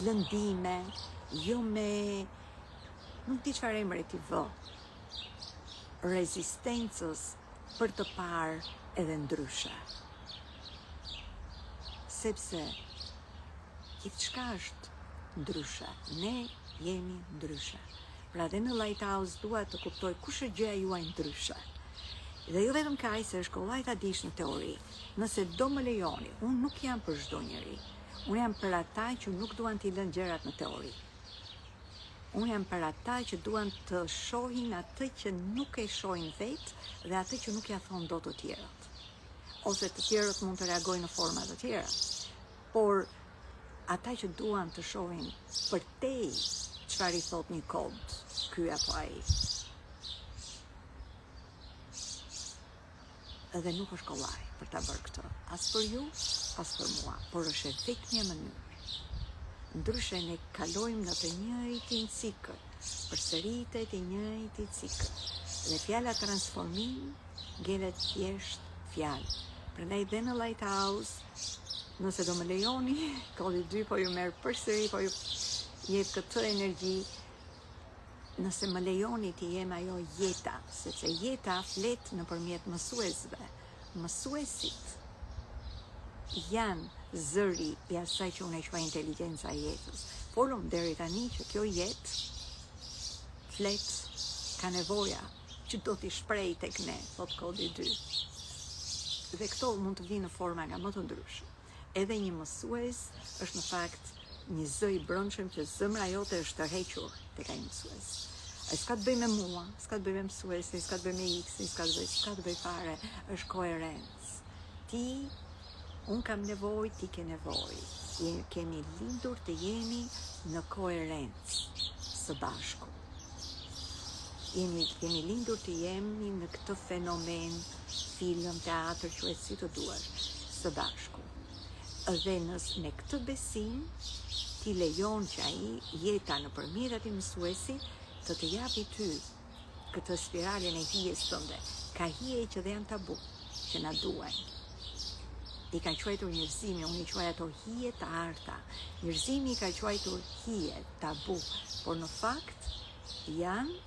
lëndime, jo me nuk di çfarë emri ti vë, rezistencës për të parë edhe ndryshe. Sepse gjithçka është ndryshe, ne jemi ndryshe. Pra dhe në Lighthouse dua të kuptoj kush është gjëja juaj ndryshe. Dhe jo vetëm kaq se është kollaj ta dish në teori. Nëse do më lejoni, unë nuk jam për çdo njeri. Unë jam për ata që nuk duan t'i lënë gjërat në teori. Unë jam për ata që duan të shohin atë që nuk e shohin vetë dhe atë që nuk ja thonë dot të tjerët. Ose të tjerët mund të reagojnë në forma të tjera. Por ata që duan të shohin përtej çfarë i thot një kod, ky apo ai. Edhe nuk është kollaj për ta bërë këtë, as për ju, as për mua, por është e vetmja mënyrë. Ndryshe ne kalojmë në të njëjtin cikël, përsëritet i njëjti cikël. Dhe fjala transformim ngelet thjesht fjalë. Prandaj dhe në Lighthouse, nëse do më lejoni, Kodi 2 po ju merr përsëri, po ju jep këtë energji. Nëse më lejoni t'i jem ajo jeta, sepse jeta flet nëpërmjet mësuesve. Mësuesit janë zëri i asaj që unë e quaj inteligjenca e jetës. Folëm deri tani që kjo jetë flet, ka nevoja që do t'i shprej tek ne, thot Kodi 2. Dhe këto mund të vinë në forma nga më të ndryshme. Edhe një mësues është në fakt një zë i brendshëm që zemra jote është tërhequr tek ai mësues. Ai s'ka të bëj me mua, s'ka të bëj me mësuesin, s'ka të bëj me X-in, s'ka të bëj fare, është koherencë. Unë kam nevojë, ti ke nevojë. Kemi lindur të jemi në koherencë së bashku. Kemi lindur të jemi në këtë fenomen, film, teatr, quhet si të duash, së bashku. Dhe me këtë besim, ti lejon që ai jeta nëpërmjet atij mësuesi të japi ty këtë spiralin e hijes tënde. Ka hije që dhe janë tabu, që na duajnë. I ka quajtur njerëzimi, unë i quaj ato hije të arta. Njerëzimi i ka quajtur hije, tabu, por në fakt janë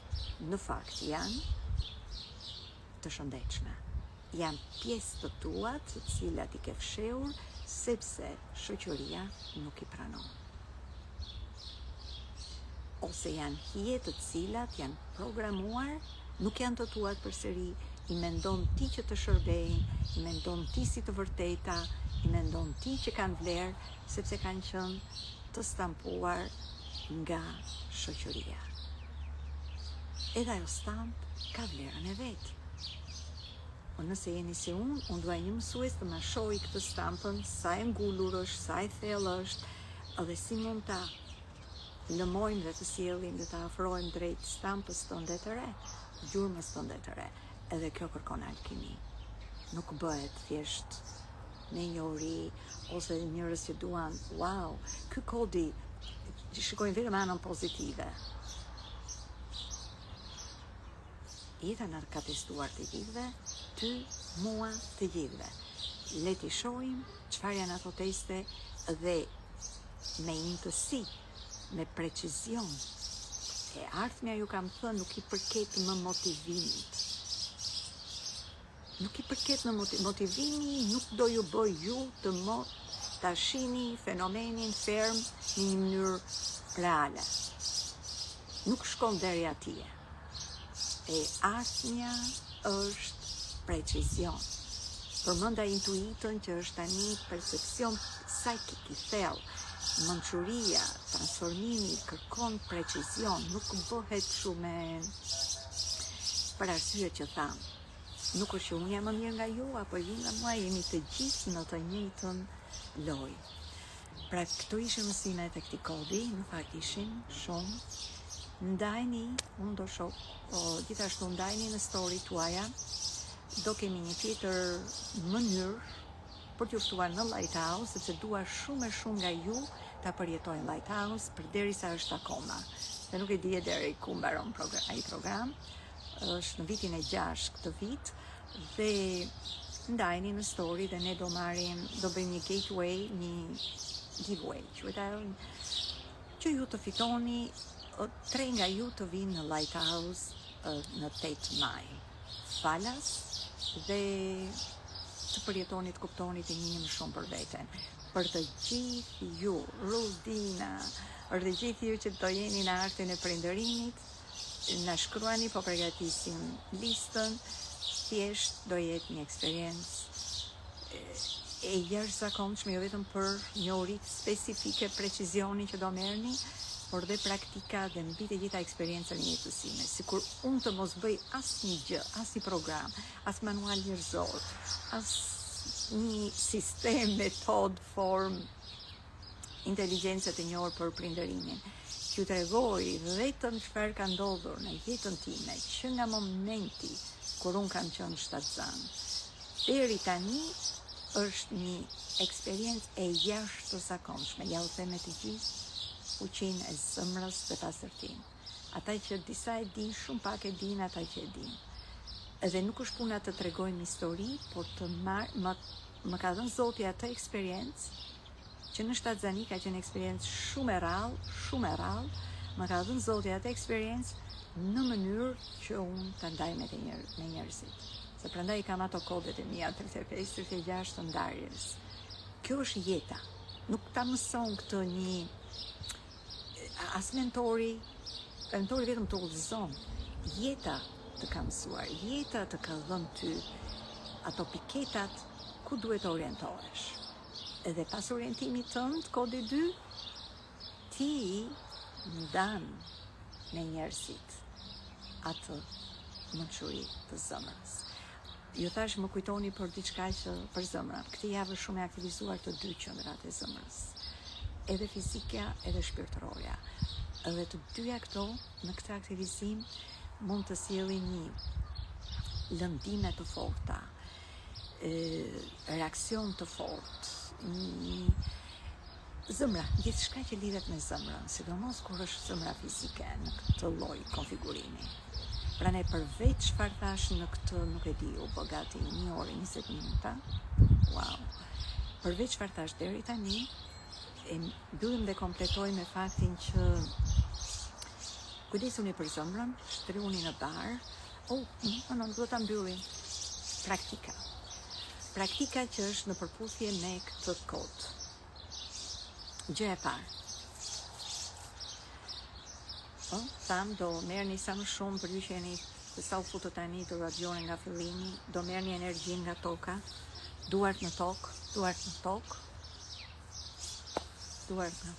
të shëndetshme. Janë pjesë të tua të cilat i ke fshehur sepse shoqëria nuk i pranon. Ose janë hije të cilat janë programuar, nuk janë të tuat përsëri, i mendon ti që të shërbejnë, i mendon ti si të vërteta, i mendon ti që kanë vlerë, sepse kanë qenë të stampuar nga shoqëria. Edhe ajo stamp ka vlerën e vet. Po nëse jeni si unë duaj një mësues të ma shohë këtë stampën, sa e ngulur është, sa e thellë është, edhe si mund ta lëmojmë dhe të sjellim dhe të afrojmë drejt stampës tënde të re, gjurmës tënde të re. Edhe kjo kërkon alkimi. Nuk bëhet thjesht me njohuri ose njerëz që duan, wow, ky kodi, shikojnë vetëm anën pozitive. Jeta na ka testuar të gjithëve, ty, mua, të gjithëve. Le t'i shohim çfarë janë ato teste dhe me intësi, me precizion. E ardhmja ju kam thënë nuk i përket më motivimit. Nuk i përket në motivimi, nuk do ju bëj ju të shihni fenomenin ferm në një mënyrë reale. Nuk shkon deri atje. E ardhmja është precizion. Përmenda intuitën që është tani percepcion psikik i thellë. Mençuria, transformimi kërkon precizion, nuk bëhet shumë për arsye që tham. Nuk është që unë jam më mirë nga ju, apo ju nga mua, jemi të gjithë në të njëjtën lojë. Pra këto ishin mësimet e këtij kodi, në fakt ishin shumë. Ndajni, unë do shoh, gjithashtu ndajni në story tuaja, do kemi një tjetër mënyrë për t'ju ftuar në Lighthouse, sepse dua shumë e shumë nga ju ta përjetojnë Lighthouse, përderisa është akoma. Dhe nuk e di deri ku mbaron ai program. Është në vitin e 6 këtë vit dhe ndajni në story dhe ne do bëjmë një gateway, një giveaway, që ju të fitoni 3 nga ju të vinë në Lighthouse në 8 maj. Falas dhe të përjetoni, të kuptoni, të njihni më shumë për veten. Për të gjithë ju, Rudina, për të gjithë ju që do jeni në artin e prindërimit, na shkruani, po përgatisim listën, thjesht do jetë një eksperiencë e jashtëzakonshme, jo vetëm për njohuritë specifike, precizioni që do merrni, por dhe praktika dhe mbi të gjitha eksperiencën e jetës time. Sikur unë të mos bëj asnjë gjë, asnjë program, as manual njerëzor, as një sistem, metod, form, inteligjencë të njohur për prindërimin, që ju tregoj vetëm çfarë ka ndodhur në jetën time, që nga momenti kur unë kam qenë shtatzan deri tani, është një eksperiencë e jashtëzakonshme. Ja u them me të gjithë fuqinë e zemrës dhe pastërtinë. Ata që disa e din, shumë pak e din ata që e din. Edhe nuk është puna të tregojmë histori, por të më ka dhënë Zoti atë eksperiencë që në shtatzani ka qenë eksperiencë shumë e rrallë, më ka dhënë Zoti atë eksperiencë në mënyrë që unë të ndaj me njerëzit. Se prandaj kam ato kodet e mia 35, 36 të ndarjes. Kjo është jeta. Nuk ta mëson këtë një as mentori vetëm të udhëzon. Jeta të ka mësuar, jeta të ka dhënë ty ato piketat ku duhet të orientohesh. Edhe pas orientimit tënd, kodi 2, ti ndan me njerëzit atë mençuri të zemrës. Ju thash më kujtoni për diçka që për zemrën. Këtë javë shumë e aktivizuar të dy qendrat e zemrës. Edhe fizika, edhe shpirtërorja. Edhe të dyja këto në këtë aktivizim mund të sjellin një lëndime të forta, reakcion të fortë, zemra, gjithçka që lidhet me zemrën, sidomos kur është zemra fizike në këtë lloj konfigurimi. Pra ne përveç çfarë thash në këtë, nuk e di, u bë gati 1 orë 20 minuta. Wow. Përveç çfarë thash deri tani, e mbyllim dhe kompletoj me faktin që kujdesuni për zemrën, shtrihuni në bar. Nuk do ta mbyllim. Praktika që është në përputhje me këtë kod. Gjë e parë. Tham do merrni sa më shumë për ju që jeni sa u futët tani të radioni nga fillimi, do merrni energji nga toka, duart në tokë,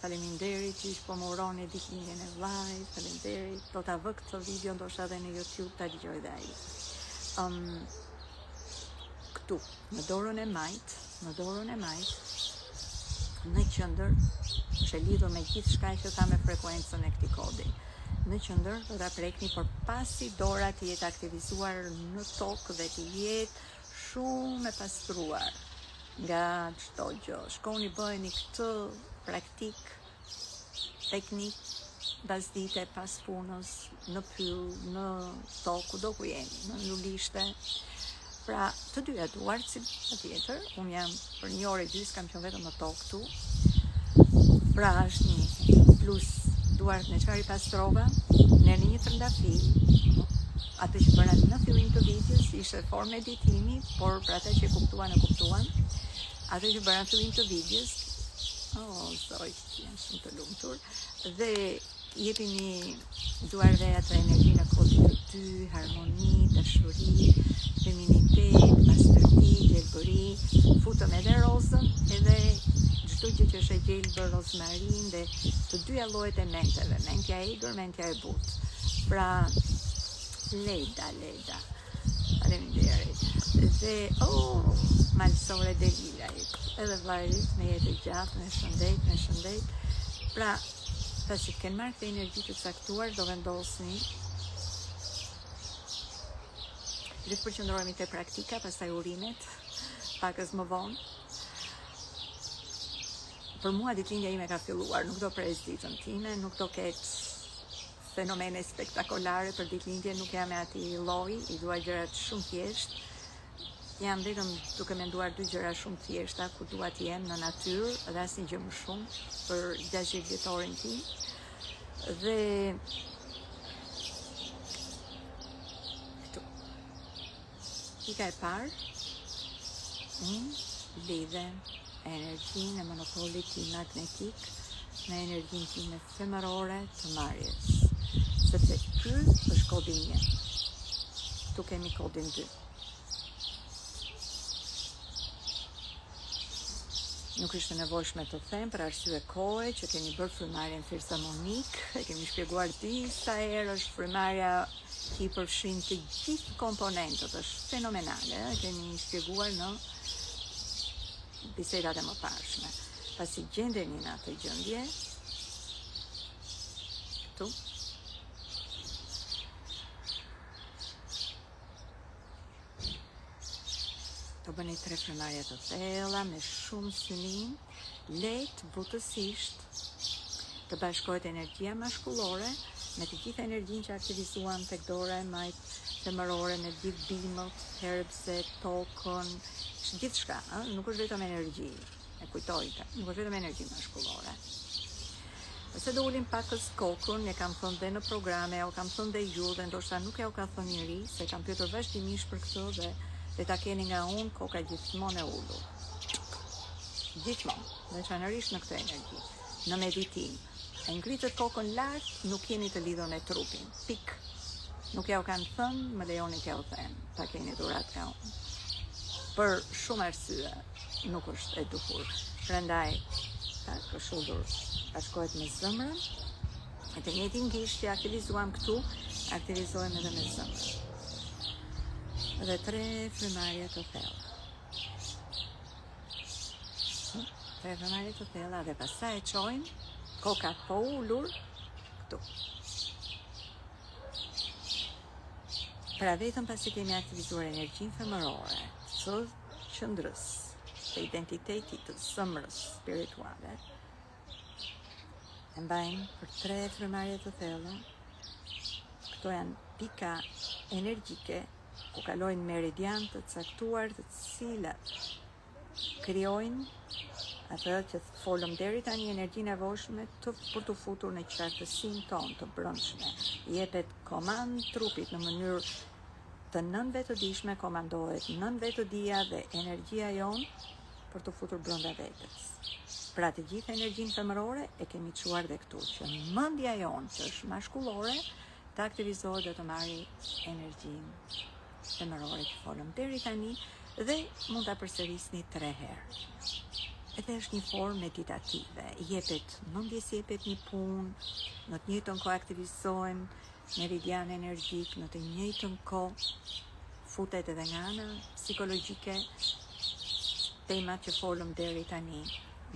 faleminderit që po më uroni ditëlindjen e vllajt, faleminderit, do ta vë këtë video ndoshta edhe në YouTube ta dëgjoj dhe ai. Këtu, në dorën e majt, në qendër, është lidhur me gjithçka që tha me frekuencën e këtij kodi. Në qendër do ta prekni, por pasi dora të jetë aktivizuar në tokë dhe të jetë shumë e pastruar nga çdo gjë. Shkoni bëheni këtë praktik, teknik, basdite pas punës, në pyll, në tokë, kudo ku jeni, në lulishte. Pra, të dyja duart, si patjetër, unë jam për 1 orë e gjysmë kam qenë vetëm në tokë këtu. Pra, është një plus duart në çfarë i pastrova, në një trëndafil. Atë që bëra në fillim të videos ishte formë editimi, por për ata që e kuptuan. Atë që bëra në fillim të videos, zoj, janë shumë të lumtur, dhe jepini duarve atë energji në kodin të dy, harmoni, dashuri, feminitet, pastërti, gjelbëri, futëm edhe rozën, edhe çdo gjë që është e gjelbër, rozmarin dhe të dyja llojet e menteve, mentja e egër, mentja e butë. Pra, leda, faleminderit. Dhe, malsore Delilait, edhe vllajrit me jetë gjatë, me shëndet. Pra, pasi të kenë marrë këtë energji të caktuar, do vendosni. Dhe të përqendrohemi te praktika, pastaj urimet, pakës më vonë. Për mua ditëlindja ime ka filluar, nuk do pres ditën time, nuk do ketë fenomene spektakolare për ditëlindje, nuk jam me ati lloj, i dua gjërat shumë thjesht. Jam vetëm duke menduar 2 gjëra shumë thjeshta, ku dua të jem në natyrë dhe asnjë gjë më shumë për 60 vjetorin tim. Dhe këtu. Pika e parë, lidhe energjinë e monopolit tim magnetik me energjinë time femërore të marrjes. Sepse ky është kodi 1. Tu kemi kodin 2. Nuk ishte nevojshme të them për arsye kohe që kemi bërë frymarrjen filharmonik, e kemi shpjeguar disa herë, është frymarrja që i përfshin të gjithë komponentët, është fenomenale, e kemi shpjeguar në bisedat e mëparshme. Pasi gjendeni në atë gjendje, këtu, të bëni 3 frymarrje të thella me shumë synim, lehtë butësisht të bashkohet energjia maskullore me të gjithë energjinë që aktivizuan tek dora e majt femërore, me gjithë bimët, herbset, tokën, gjithçka, nuk është vetëm energji, e kujtojte, nuk është vetëm energji maskullore. Se do ulim pakës kokën, e kam thënë dhe në programe, o kam thënë dhe ju, dhe ndoshta nuk e o ka thënë njëri, se kam pyetur vazhdimisht për këtë dhe ta keni nga unë, koka gjithmonë e ullur. Gjithmonë, veçanërisht në këtë energji, në meditim. E ngritët kokën lart, nuk jeni të lidhur me trupin. Pik. Nuk ja u kanë thënë, më lejoni t'ja u them, ta keni dhurat nga unë. Për shumë arsye, nuk është e duhur. Prandaj, ta këshullur bashkohet me zëmrën, e të njëjtin gisht që aktivizuam këtu, aktivizohem edhe me zëmrën. Dhe 3 frymarrje të thella. 3 frymarrje të thella dhe pastaj e çojmë koka po ulur këtu. Pra vetëm pasi kemi aktivizuar energjinë femërore, të qendrës, të identitetit të zëmrës spirituale, e mbajmë për 3 frymarrje të thella. Këto janë pika energjike ku kalojnë meridian të caktuar, të cilat krijojnë atë që folëm deri tani, energjinë nevojshme për të futur në qartësinë tonë të brendshme. Jepet komand trupit në mënyrë të nënvetëdijshme, komandohet nënvetëdia dhe energjia jonë për të futur brenda vetes. Pra të gjithë energjinë femërore e kemi çuar dhe këtu, që mendja jonë që është maskullore të aktivizohet dhe të marrë energjinë femërore që folëm deri tani dhe mund ta përsërisni 3 herë. Edhe është një formë meditative, jepet mendjes, jepet një punë, në të njëjtën kohë aktivizohen meridian energjik, në të njëjtën kohë futet edhe nga ana psikologjike temat që folëm deri tani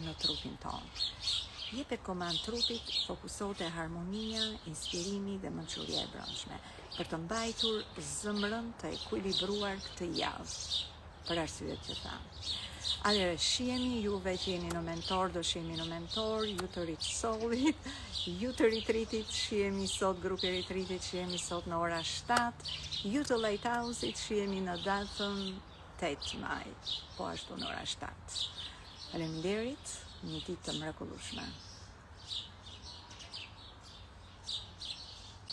në trupin tonë. Jepet komand trupit, fokusohet e harmonia, inspirimi dhe mençuria e brendshme, për të mbajtur zëmrën të ekuilibruar këtë javë, për arsyet që thamë. Atëherë shihemi juve që jeni në mentor, do shihemi në mentor, ju të Rich-Soulit, ju të Retreatit, shihemi sot, grupi Retreatit, shihemi sot në ora 7, ju të Lighthouse-it, shihemi në datën 8 maj, po ashtu në ora 7. Faleminderit, një ditë të mrekullueshme.